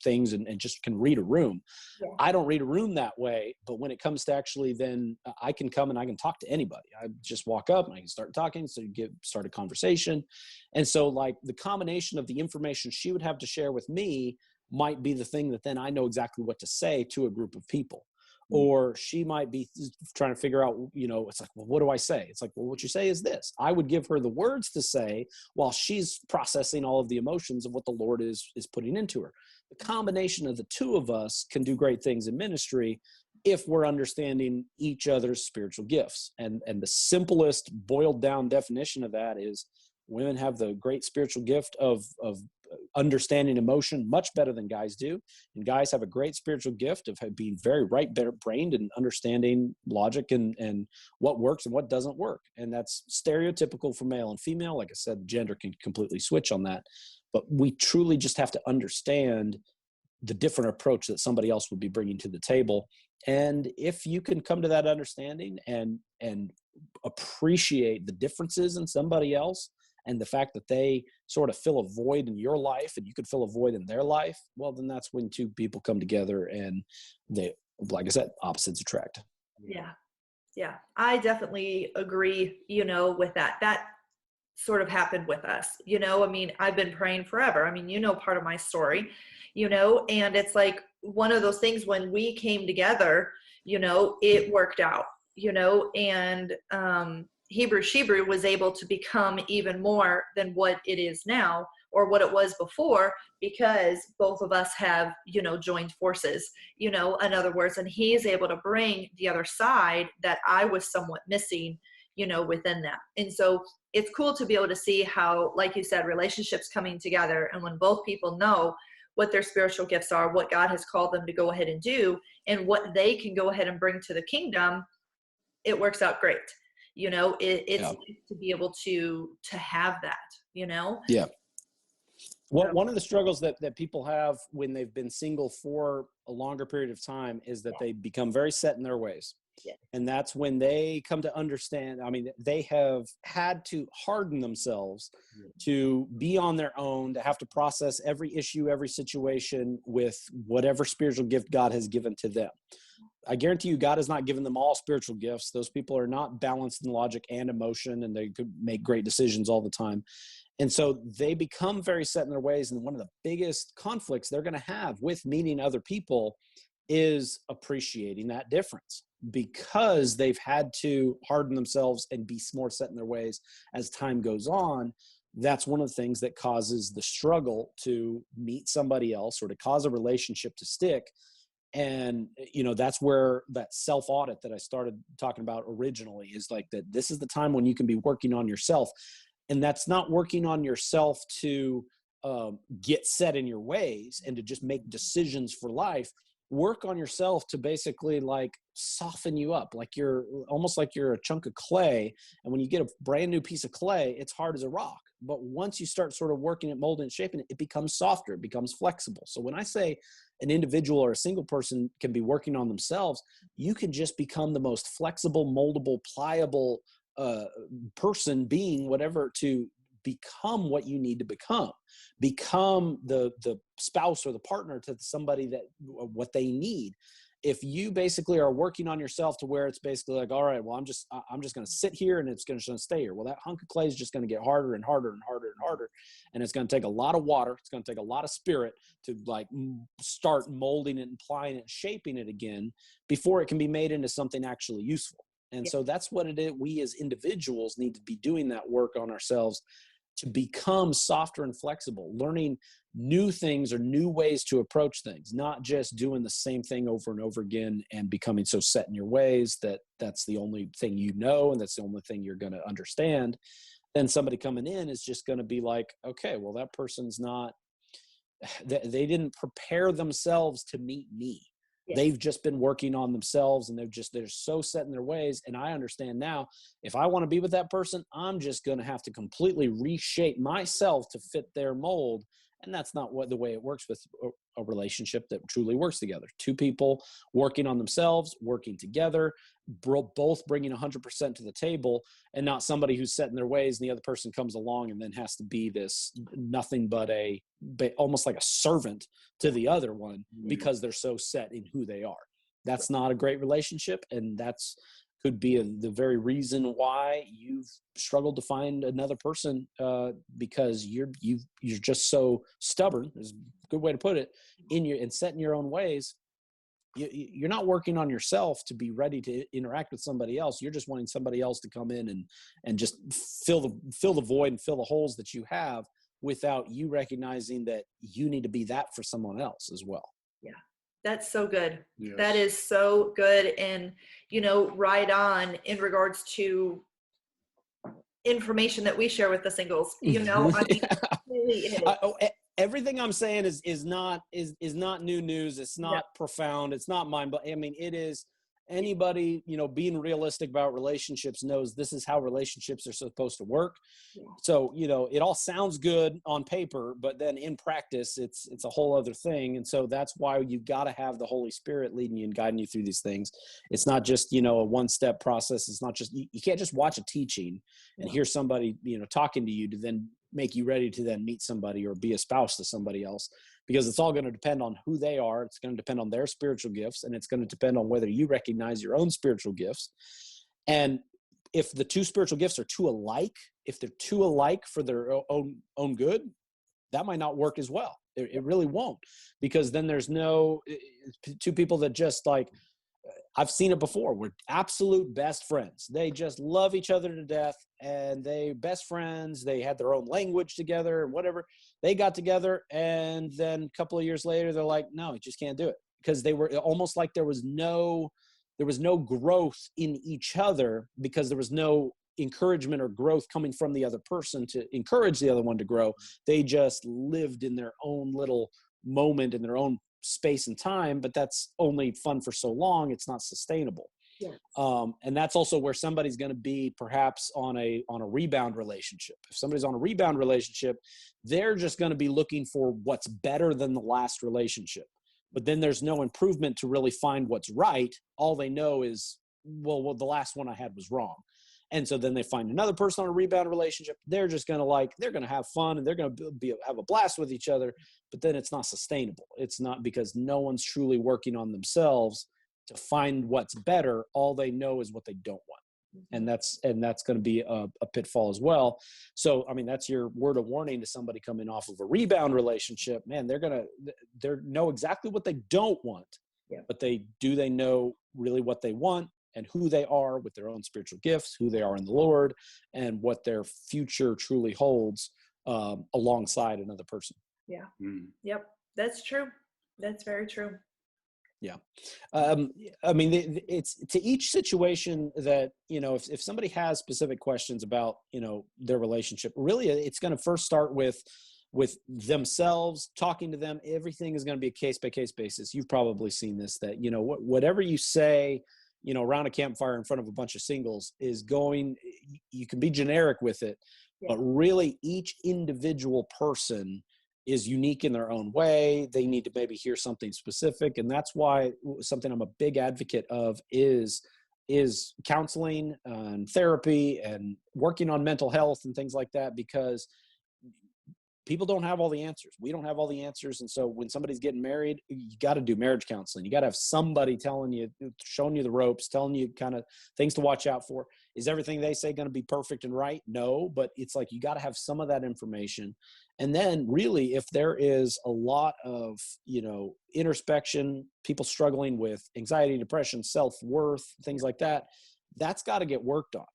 things, and just can read a room. Yeah. I don't read a room that way, but when it comes to actually, then I can come and I can talk to anybody. I just walk up and I can start talking. So you start a conversation. And so like the combination of the information she would have to share with me might be the thing that then I know exactly what to say to a group of people. Or she might be trying to figure out, it's like, well, what do I say? It's like, well, what you say is this. I would give her the words to say while she's processing all of the emotions of what the Lord is putting into her. The combination of the two of us can do great things in ministry if we're understanding each other's spiritual gifts. And the simplest boiled down definition of that is women have the great spiritual gift of understanding emotion much better than guys do. And guys have a great spiritual gift of being very right-brained and understanding logic and what works and what doesn't work. And that's stereotypical for male and female. Like I said, gender can completely switch on that. But we truly just have to understand the different approach that somebody else would be bringing to the table. And if you can come to that understanding and appreciate the differences in somebody else, and the fact that they sort of fill a void in your life and you could fill a void in their life, well, then that's when two people come together and they, like I said, opposites attract. Yeah. Yeah. I definitely agree, with that. That sort of happened with us, I've been praying forever. Part of my story, and it's like one of those things when we came together, it worked out, and, Shebrew was able to become even more than what it is now or what it was before, because both of us have, joined forces, in other words, and he's able to bring the other side that I was somewhat missing, within that. And so it's cool to be able to see how, like you said, relationships coming together, and when both people know what their spiritual gifts are, what God has called them to go ahead and do, and what they can go ahead and bring to the kingdom, it works out great. It's nice to be able to have that, Yeah. One of the struggles that people have when they've been single for a longer period of time is that they become very set in their ways. Yeah. And that's when they come to understand, they have had to harden themselves to be on their own, to have to process every issue, every situation with whatever spiritual gift God has given to them. I guarantee you, God has not given them all spiritual gifts. Those people are not balanced in logic and emotion, and they could make great decisions all the time. And so they become very set in their ways. And one of the biggest conflicts they're going to have with meeting other people is appreciating that difference, because they've had to harden themselves and be more set in their ways as time goes on. That's one of the things that causes the struggle to meet somebody else or to cause a relationship to stick. And, that's where that self-audit that I started talking about originally is like that. This is the time when you can be working on yourself. And that's not working on yourself to get set in your ways and to just make decisions for life. Work on yourself to basically like soften you up, like you're almost like you're a chunk of clay. And when you get a brand new piece of clay, it's hard as a rock. But once you start sort of working it, molding it, shaping it, it becomes softer, it becomes flexible. So when I say an individual or a single person can be working on themselves, you can just become the most flexible, moldable, pliable person, being whatever, to become what you need to become the spouse or the partner to somebody that what they need. if you basically are working on yourself to where it's basically like, all right, well, I'm just going to sit here and it's going to stay here. Well, that hunk of clay is just going to get harder and harder and harder and harder. And it's going to take a lot of water. It's going to take a lot of spirit to like start molding it and applying it and shaping it again before it can be made into something actually useful. And so that's what it is. We as individuals need to be doing that work on ourselves to become softer and flexible, learning new things or new ways to approach things, not just doing the same thing over and over again and becoming so set in your ways that that's the only thing you know and that's the only thing you're going to understand. Then somebody coming in is just going to be like, okay, well, that person's not, they didn't prepare themselves to meet me. Yes. They've just been working on themselves and they're so set in their ways. And I understand now, if I want to be with that person, I'm just going to have to completely reshape myself to fit their mold. And that's not the way it works with a relationship that truly works together. Two people working on themselves, working together, both bringing 100% to the table, and not somebody who's set in their ways and the other person comes along and then has to be this nothing but almost like a servant to the other one because they're so set in who they are. That's not a great relationship, and that's could be the very reason why you've struggled to find another person, because you're just so stubborn, is a good way to put it, and set in your own ways. You're not working on yourself to be ready to interact with somebody else. You're just wanting somebody else to come in and just fill the void and fill the holes that you have, without you recognizing that you need to be that for someone else as well. Yeah. That's so good. Yes. That is so good. And, right on in regards to information that we share with the singles, I mean, really is. Everything I'm saying is not new news. It's not profound. It's not mind, but I mean, it is. Anybody, being realistic about relationships knows this is how relationships are supposed to work. Yeah. So, it all sounds good on paper, but then in practice, it's a whole other thing. And so that's why you got to have the Holy Spirit leading you and guiding you through these things. It's not just, a one-step process. It's not just, you can't just watch a teaching and hear somebody, talking to you to then make you ready to then meet somebody or be a spouse to somebody else, because it's all going to depend on who they are. It's going to depend on their spiritual gifts, and it's going to depend on whether you recognize your own spiritual gifts. And if the two spiritual gifts are too alike, if they're too alike for their own good, that might not work as well. It really won't, because then there's no two people that just like, I've seen it before. We're absolute best friends. They just love each other to death, and they best friends. They had their own language together and whatever. They got together, and then a couple of years later, they're like, no, you just can't do it, because they were almost like there was no growth in each other, because there was no encouragement or growth coming from the other person to encourage the other one to grow. They just lived in their own little moment in their own space and time, but that's only fun for so long. It's not sustainable. Yes. And that's also where somebody's going to be perhaps on a rebound relationship. If somebody's on a rebound relationship, they're just going to be looking for what's better than the last relationship. But then there's no improvement to really find what's right. All they know is, well, the last one I had was wrong. And so then they find another person on a rebound relationship. They're just going to they're going to have fun and they're going to have a blast with each other, but then it's not sustainable. It's not, because no one's truly working on themselves to find what's better. All they know is what they don't want. And that's going to be a pitfall as well. So, I mean, that's your word of warning to somebody coming off of a rebound relationship. Man, they know exactly what they don't want, but they know really what they want and who they are with their own spiritual gifts, who they are in the Lord, and what their future truly holds alongside another person. Yeah. Yep. That's true. That's very true. Yeah. I mean, it's to each situation that, if somebody has specific questions about, their relationship, really it's going to first start with themselves, talking to them. Everything is going to be a case by case basis. You've probably seen this, that, whatever you say, around a campfire in front of a bunch of singles you can be generic with it, but really each individual person is unique in their own way. They need to maybe hear something specific. And that's why something I'm a big advocate of is counseling and therapy and working on mental health and things like that, because people don't have all the answers. We don't have all the answers. And so when somebody's getting married, you got to do marriage counseling. You got to have somebody telling you, showing you the ropes, telling you kind of things to watch out for. Is everything they say going to be perfect and right? No, but it's like, you got to have some of that information. And then really, if there is a lot of, introspection, people struggling with anxiety, depression, self-worth, things like that, that's got to get worked on.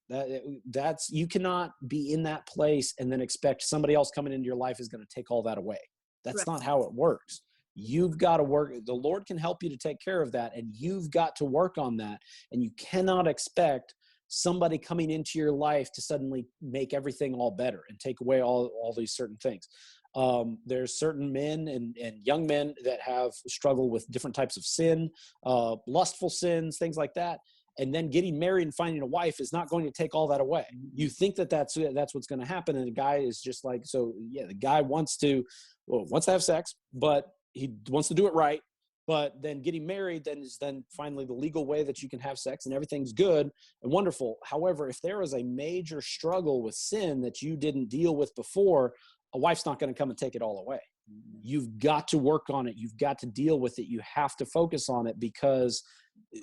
That's, you cannot be in that place and then expect somebody else coming into your life is going to take all that away. That's not how it works. You've got to work. The Lord can help you to take care of that, and you've got to work on that. And you cannot expect somebody coming into your life to suddenly make everything all better and take away all these certain things. There's certain men and young men that have struggled with different types of sin, lustful sins, things like that. And then getting married and finding a wife is not going to take all that away. You think that's what's going to happen. And the guy is just like, so yeah, the guy wants to have sex, but he wants to do it right. But then getting married is finally the legal way that you can have sex, and everything's good and wonderful. However, if there is a major struggle with sin that you didn't deal with before, a wife's not going to come and take it all away. You've got to work on it. You've got to deal with it. You have to focus on it, because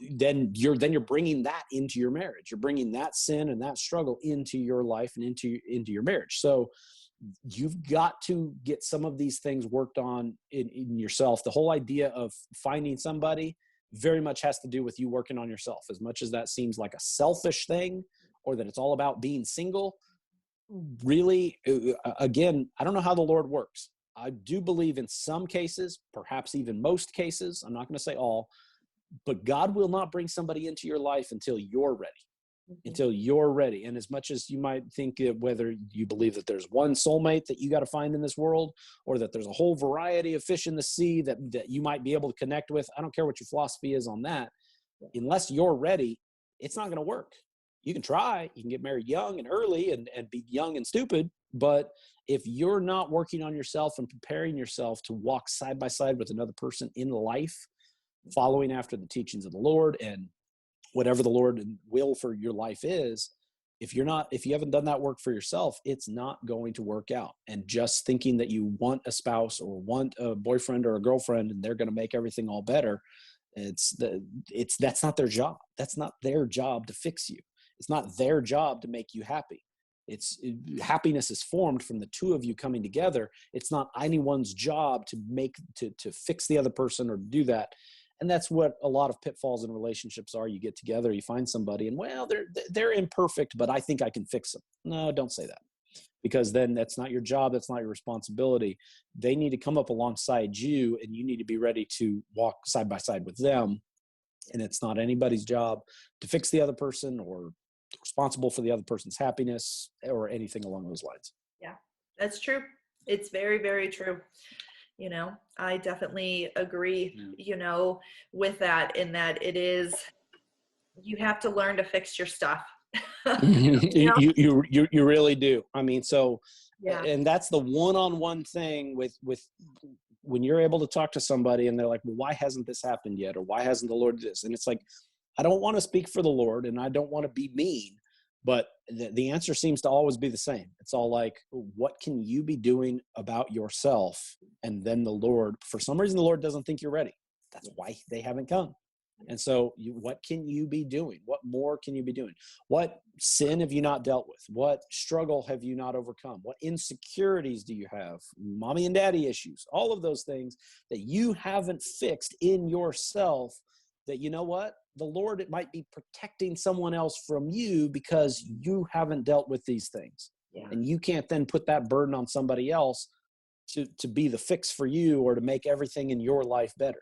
then you're bringing that into your marriage. You're bringing that sin and that struggle into your life and into your marriage. So you've got to get some of these things worked on in yourself. The whole idea of finding somebody very much has to do with you working on yourself. As much as that seems like a selfish thing, or that it's all about being single, really, again, I don't know how the Lord works. I do believe in some cases, perhaps even most cases, I'm not going to say all, but God will not bring somebody into your life until you're ready. Until you're ready. And as much as you might think whether you believe that there's one soulmate that you got to find in this world, or that there's a whole variety of fish in the sea that you might be able to connect with, I don't care what your philosophy is on that. Unless you're ready, it's not going to work. You can try, you can get married young and early and be young and stupid. But if you're not working on yourself and preparing yourself to walk side by side with another person in life, following after the teachings of the Lord and whatever the Lord will for your life is, if you haven't done that work for yourself, it's not going to work out. And just thinking that you want a spouse or want a boyfriend or a girlfriend and they're going to make everything all better, that's not their job. That's not their job to fix you. It's not their job to make you happy. Happiness is formed from the two of you coming together. It's not anyone's job to fix the other person or do that. And that's what a lot of pitfalls in relationships are. You get together, you find somebody, and well, they're imperfect, but I think I can fix them. No, don't say that, because then that's not your job. That's not your responsibility. They need to come up alongside you, and you need to be ready to walk side by side with them. And it's not anybody's job to fix the other person or responsible for the other person's happiness or anything along those lines. Yeah, that's true. It's very, very true. I definitely agree, with that, in that you have to learn to fix your stuff. You really do. I mean, so, yeah. And that's the one-on-one thing with when you're able to talk to somebody and they're like, well, why hasn't this happened yet? Or why hasn't the Lord this? And it's like, I don't want to speak for the Lord and I don't want to be mean, but the answer seems to always be the same. It's all like, what can you be doing about yourself? And then the Lord, for some reason, the Lord doesn't think you're ready. That's why they haven't come. And so what can you be doing? What more can you be doing? What sin have you not dealt with? What struggle have you not overcome? What insecurities do you have? Mommy and daddy issues, all of those things that you haven't fixed in yourself, that, you know what? The Lord, it might be protecting someone else from you because you haven't dealt with these things. Yeah. And you can't then put that burden on somebody else to be the fix for you or to make everything in your life better.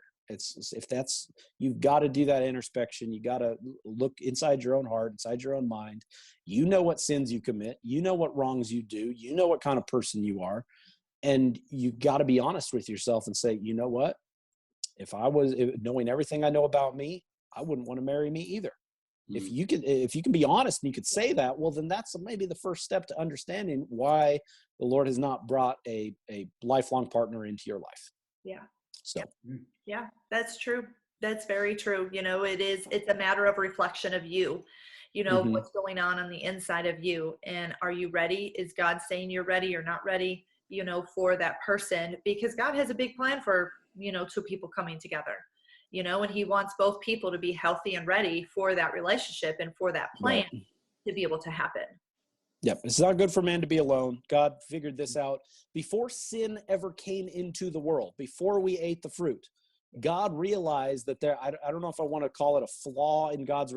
You've got to do that introspection. You got to look inside your own heart, inside your own mind. You know what sins you commit. You know what wrongs you do. You know what kind of person you are. And you got to be honest with yourself and say, you know what? If knowing everything I know about me, I wouldn't want to marry me either. Mm-hmm. If you can be honest and you could say that, well, then that's maybe the first step to understanding why the Lord has not brought a lifelong partner into your life. Yeah. So. Yeah, that's true. That's very true. It's a matter of reflection of you, mm-hmm. what's going on the inside of you. And are you ready? Is God saying you're ready or not ready? for that person, because God has a big plan for, two people coming together, and he wants both people to be healthy and ready for that relationship and for that plan Right. to be able to happen. Yep. It's not good for man to be alone. God figured this out before sin ever came into the world, before we ate the fruit. God realized that I don't know if I want to call it a flaw in God's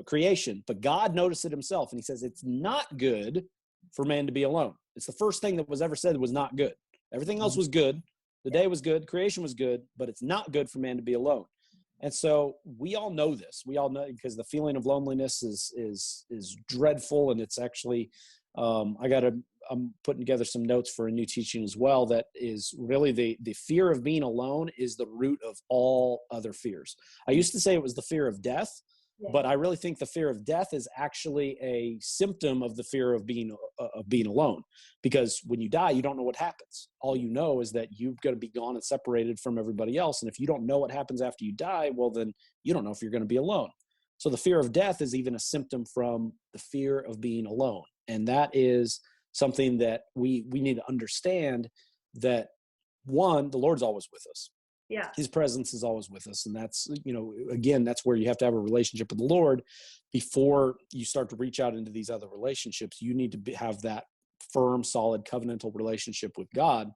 creation, but God noticed it himself. And he says, it's not good for man to be alone. It's the first thing that was ever said was not good. Everything else was good. The day was good. Creation was good, but it's not good for man to be alone. And so we all know this. We all know, because the feeling of loneliness is dreadful. And it's actually, I'm putting together some notes for a new teaching as well. That is really the fear of being alone is the root of all other fears. I used to say it was the fear of death, but I really think the fear of death is actually a symptom of the fear of being alone. Because when you die, you don't know what happens. All you know is that you're going to be gone and separated from everybody else. And if you don't know what happens after you die, well, then you don't know if you're going to be alone. So the fear of death is even a symptom from the fear of being alone. And that is something that we need to understand, that one, the Lord's always with us. Yeah. His presence is always with us. And that's, again, that's where you have to have a relationship with the Lord before you start to reach out into these other relationships. You need to have that firm, solid, covenantal relationship with God.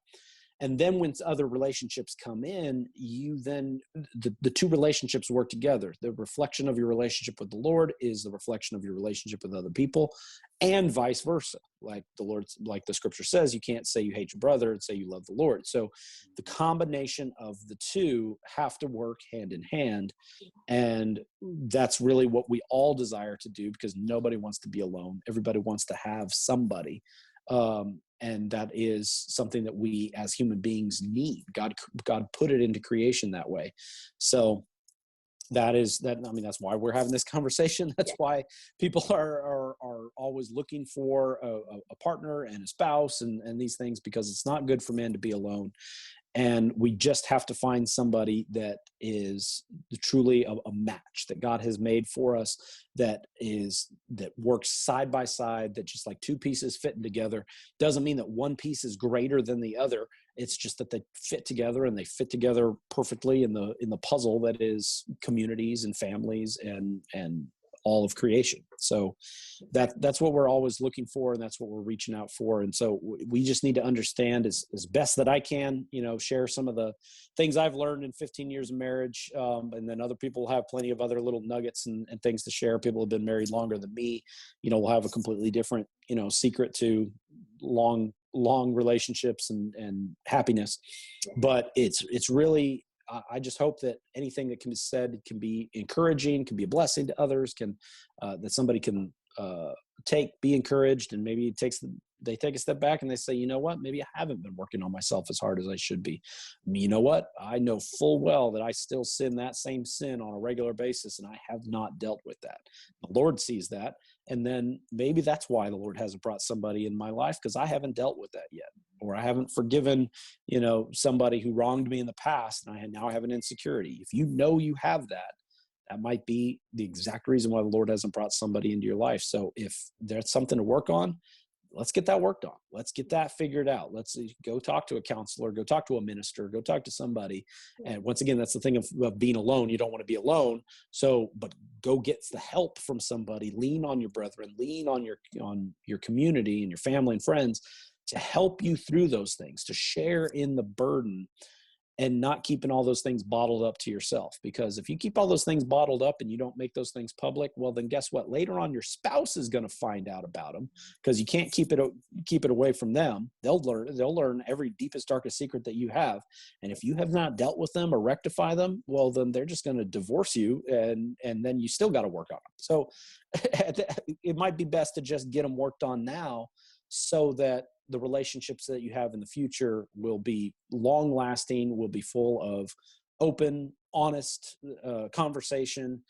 And then when other relationships come in, the two relationships work together. The reflection of your relationship with the Lord is the reflection of your relationship with other people, and vice versa. Like the scripture says, you can't say you hate your brother and say you love the Lord. So the combination of the two have to work hand in hand. And that's really what we all desire to do, because nobody wants to be alone. Everybody wants to have somebody. And that is something that we as human beings need. God put it into creation that way. So that's why we're having this conversation. That's why people are always looking for a partner and a spouse and these things, because it's not good for man to be alone. And we just have to find somebody that is truly a match that God has made for us, that works side by side, that just like two pieces fitting together. Doesn't mean that one piece is greater than the other. It's just that they fit together, and they fit together perfectly in the puzzle that is communities and families and all of creation. So that's what we're always looking for, and that's what we're reaching out for. And so we just need to understand as best that I can, share some of the things I've learned in 15 years of marriage. And then other people have plenty of other little nuggets and things to share. People have been married longer than me, will have a completely different, secret to long relationships and happiness. But it's really, I just hope that anything that can be said can be encouraging, can be a blessing to others, that somebody can be encouraged, and maybe they take a step back and they say, you know what, maybe I haven't been working on myself as hard as I should be. You know what, I know full well that I still sin that same sin on a regular basis, and I have not dealt with that. The Lord sees that. And then maybe that's why the Lord hasn't brought somebody in my life, because I haven't dealt with that yet, or I haven't forgiven, somebody who wronged me in the past, and now I have an insecurity. If you have that might be the exact reason why the Lord hasn't brought somebody into your life. So if there's something to work on, let's get that worked on. Let's get that figured out. Let's go talk to a counselor, go talk to a minister, go talk to somebody. And once again, that's the thing of being alone. You don't want to be alone. But go get the help from somebody. Lean on your brethren, lean on your community and your family and friends to help you through those things, to share in the burden, and not keeping all those things bottled up to yourself. Because if you keep all those things bottled up and you don't make those things public, well, then guess what? Later on, your spouse is going to find out about them, because you can't keep it away from them. They'll learn every deepest, darkest secret that you have. And if you have not dealt with them or rectify them, well, then they're just going to divorce you, and then you still got to work on them. So it might be best to just get them worked on now, so that the relationships that you have in the future will be long lasting, will be full of open, honest conversation,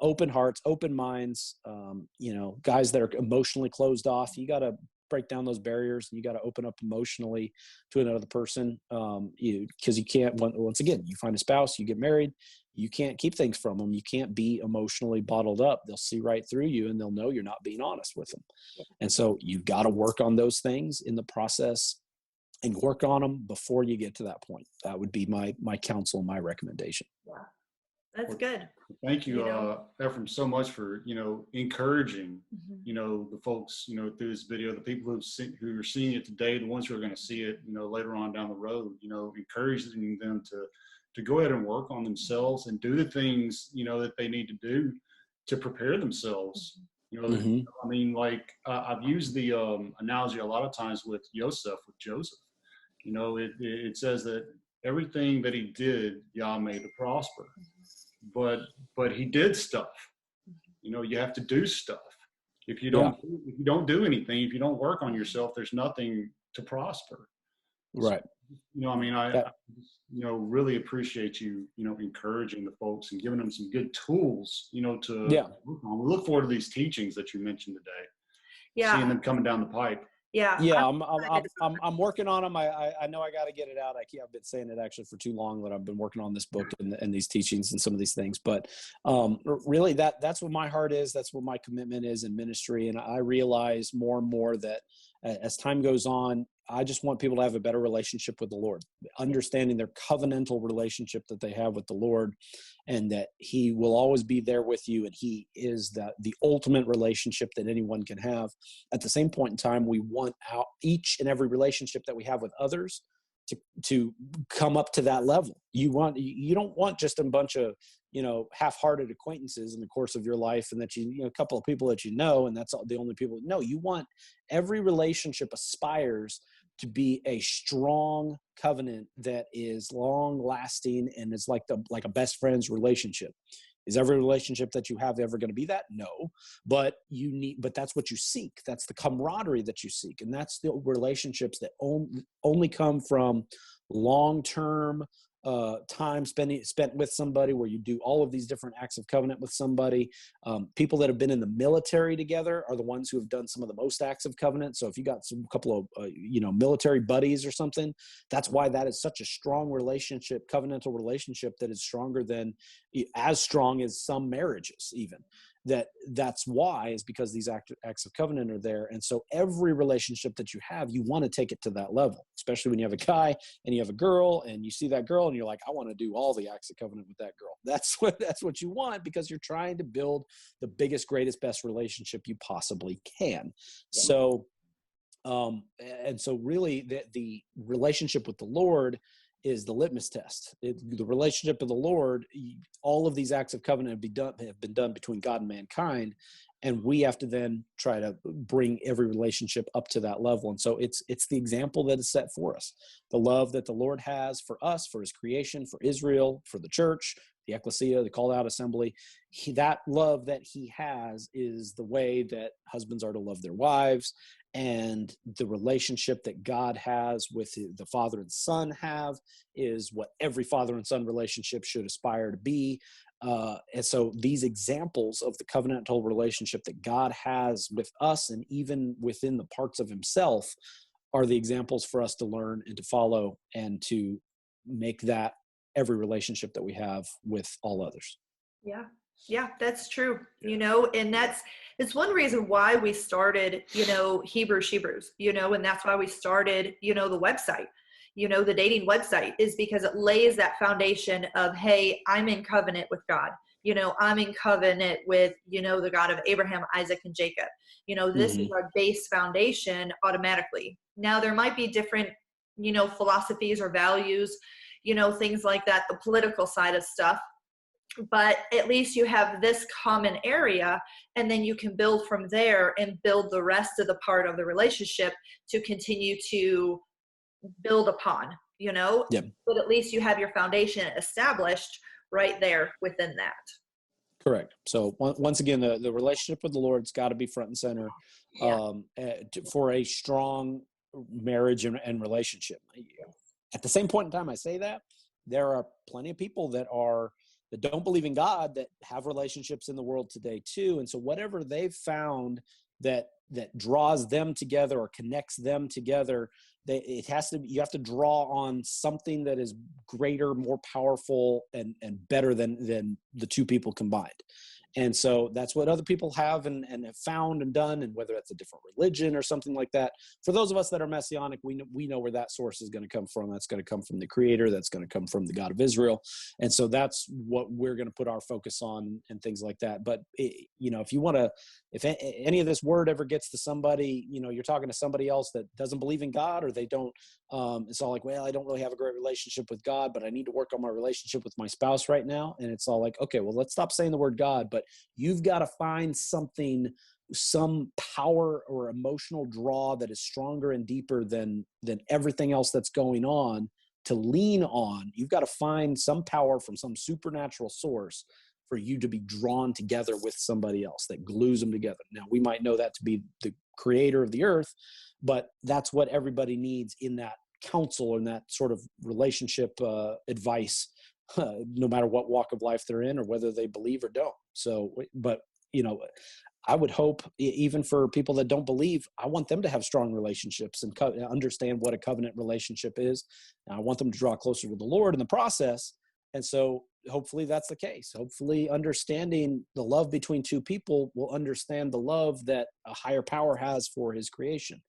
open hearts, open minds. Guys that are emotionally closed off, you got to break down those barriers, and you got to open up emotionally to another person. Because you can't, once again, you find a spouse, you get married, you can't keep things from them. You can't be emotionally bottled up. They'll see right through you, and they'll know you're not being honest with them. And so you've got to work on those things in the process and work on them before you get to that point. That would be my counsel, my recommendation. Yeah, that's good. Thank you, Ephraim, so much for, encouraging, the folks, through this video, the people who are seeing it today, the ones who are going to see it, later on down the road, encouraging them to go ahead and work on themselves and do the things, that they need to do to prepare themselves. I mean, like, I've used the analogy a lot of times with Joseph. It says that everything that he did, Yah made to prosper. But he did stuff. You have to do stuff. If you don't do anything, if you don't work on yourself, there's nothing to prosper. Right. So, I really appreciate you, encouraging the folks and giving them some good tools, to work on. We look forward to these teachings that you mentioned today. Yeah. Seeing them coming down the pipe. Yeah. I'm working on them. I know I got to get it out. I've been saying it actually for too long that I've been working on this book and these teachings and some of these things. But really, that's what my heart is. That's what my commitment is in ministry. And I realize more and more that as time goes on, I just want people to have a better relationship with the Lord, understanding their covenantal relationship that they have with the Lord, and that he will always be there with you. And he is the ultimate relationship that anyone can have. At the same point in time, we want each and every relationship that we have with others to come up to that level. You don't want just a bunch of, half-hearted acquaintances in the course of your life, and that a couple of people that and that's the only people. No, you want every relationship aspires to be a strong covenant that is long lasting and is like a best friend's relationship. Is every relationship that you have ever going to be that? No, but that's what you seek. That's the camaraderie that you seek. And that's the relationships that only come from long-term time spent with somebody, where you do all of these different acts of covenant with somebody. People that have been in the military together are the ones who have done some of the most acts of covenant. So if you got couple of military buddies or something, that's why that is such a strong relationship, covenantal relationship, that is as strong as some marriages even. That's why is because these acts of covenant are there. And so every relationship that you have, you want to take it to that level, especially when you have a guy and you have a girl and you see that girl and you're like, I want to do all the acts of covenant with that girl. That's what you want, because you're trying to build the biggest, greatest, best relationship you possibly can. Yeah. So, and so really the relationship with the Lord is the litmus test. The relationship of the Lord, all of these acts of covenant have been done between God and mankind, and we have to then try to bring every relationship up to that level. And so it's the example that is set for us. The love that the Lord has for us, for his creation, for Israel, for the church, the ecclesia, the called out assembly, that love that he has is the way that husbands are to love their wives. And the relationship that God has with the father and son is what every father and son relationship should aspire to be. And so these examples of the covenantal relationship that God has with us, and even within the parts of himself, are the examples for us to learn and to follow, and to make that every relationship that we have with all others. Yeah, that's true. And it's one reason why we started, Shebrews, and that's why we started, the website, the dating website, is because it lays that foundation of, hey, I'm in covenant with God. I'm in covenant with, the God of Abraham, Isaac, and Jacob. This is our base foundation automatically. Now there might be different, philosophies or values, things like that, the political side of stuff. But at least you have this common area, and then you can build from there and build the rest of the part of the relationship to continue to build upon, Yep. But at least you have your foundation established right there within that. Correct. So once again, the relationship with the Lord's got to be front and center for a strong marriage and relationship. At the same point in time I say that, there are plenty of people that don't believe in God that have relationships in the world today too. And so whatever they've found that that draws them together or connects them together, you have to draw on something that is greater, more powerful, and better than the two people combined. And so that's what other people have and have found and done, and whether that's a different religion or something like that. For those of us that are Messianic, we know where that source is going to come from. That's going to come from the Creator. That's going to come from the God of Israel. And so that's what we're going to put our focus on and things like that. But, if any of this word ever gets to somebody, you're talking to somebody else that doesn't believe in God, or they don't, it's all like, well, I don't really have a great relationship with God, but I need to work on my relationship with my spouse right now. And it's all like, okay, well, let's stop saying the word God, but you've got to find something, some power or emotional draw that is stronger and deeper than everything else that's going on to lean on. You've got to find some power from some supernatural source for you to be drawn together with somebody else that glues them together. Now, we might know that to be the Creator of the earth, but that's what everybody needs in that counsel and that sort of relationship advice, no matter what walk of life they're in or whether they believe or don't. So, but, I would hope even for people that don't believe, I want them to have strong relationships and understand what a covenant relationship is. And I want them to draw closer to the Lord in the process. And so hopefully that's the case. Hopefully understanding the love between two people will understand the love that a higher power has for his creation.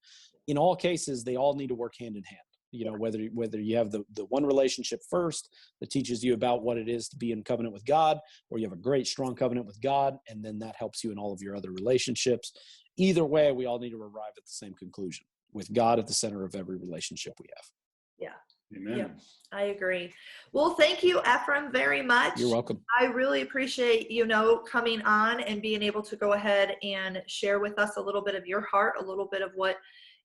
In all cases, they all need to work hand in hand. Whether you have the one relationship first that teaches you about what it is to be in covenant with God, or you have a great strong covenant with God, and then that helps you in all of your other relationships. Either way, we all need to arrive at the same conclusion, with God at the center of every relationship we have. Yeah. Amen. Yeah, I agree. Well, thank you, Ephraim, very much. You're welcome. I really appreciate, coming on and being able to go ahead and share with us a little bit of your heart, a little bit of what,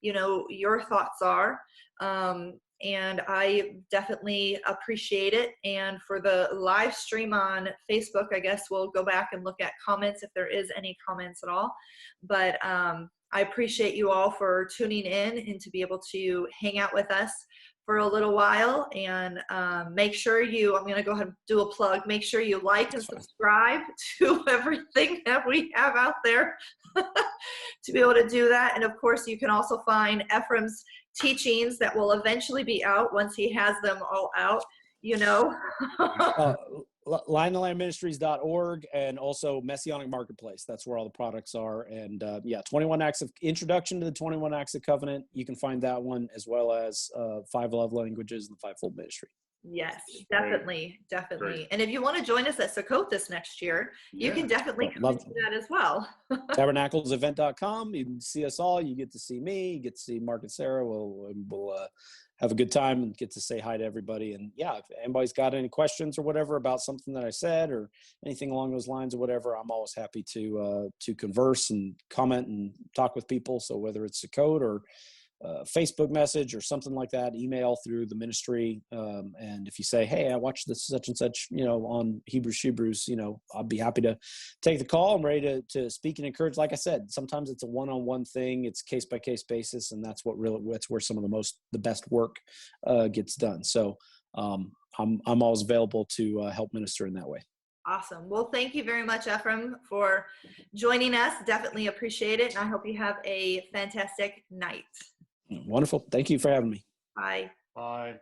your thoughts are. And I definitely appreciate it. And for the live stream on Facebook, I guess we'll go back and look at comments if there is any comments at all. But I appreciate you all for tuning in and to be able to hang out with us for a little while. And make sure I'm going to go ahead and do a plug. Make sure you like and subscribe to everything that we have out there to be able to do that. And of course, you can also find Ephraim's teachings that will eventually be out once he has them all out, LionTheLandMinistries.org, and also Messianic Marketplace. That's where all the products are. And 21 Acts of Introduction to the 21 Acts of Covenant. You can find that one, as well as 5 Love Languages and the Fivefold Ministry. Yes, definitely. Great. And if you want to join us at Sukkot this next year, you can definitely come to that as well. Tabernaclesevent.com. You can see us all. You get to see me. You get to see Mark and Sarah. We'll have a good time and get to say hi to everybody. And if anybody's got any questions or whatever about something that I said or anything along those lines or whatever, I'm always happy to converse and comment and talk with people. So whether it's Sukkot or Facebook message or something like that, email through the ministry. And if you say, hey, I watched this such and such, on Shebrews, I'll be happy to take the call. I'm ready to speak and encourage. Like I said, sometimes it's a one-on-one thing. It's case by case basis. And that's where some of the best work gets done. So I'm always available to help minister in that way. Awesome. Well, thank you very much, Ephraim, for joining us. Definitely appreciate it. And I hope you have a fantastic night. Wonderful. Thank you for having me. Bye. Bye.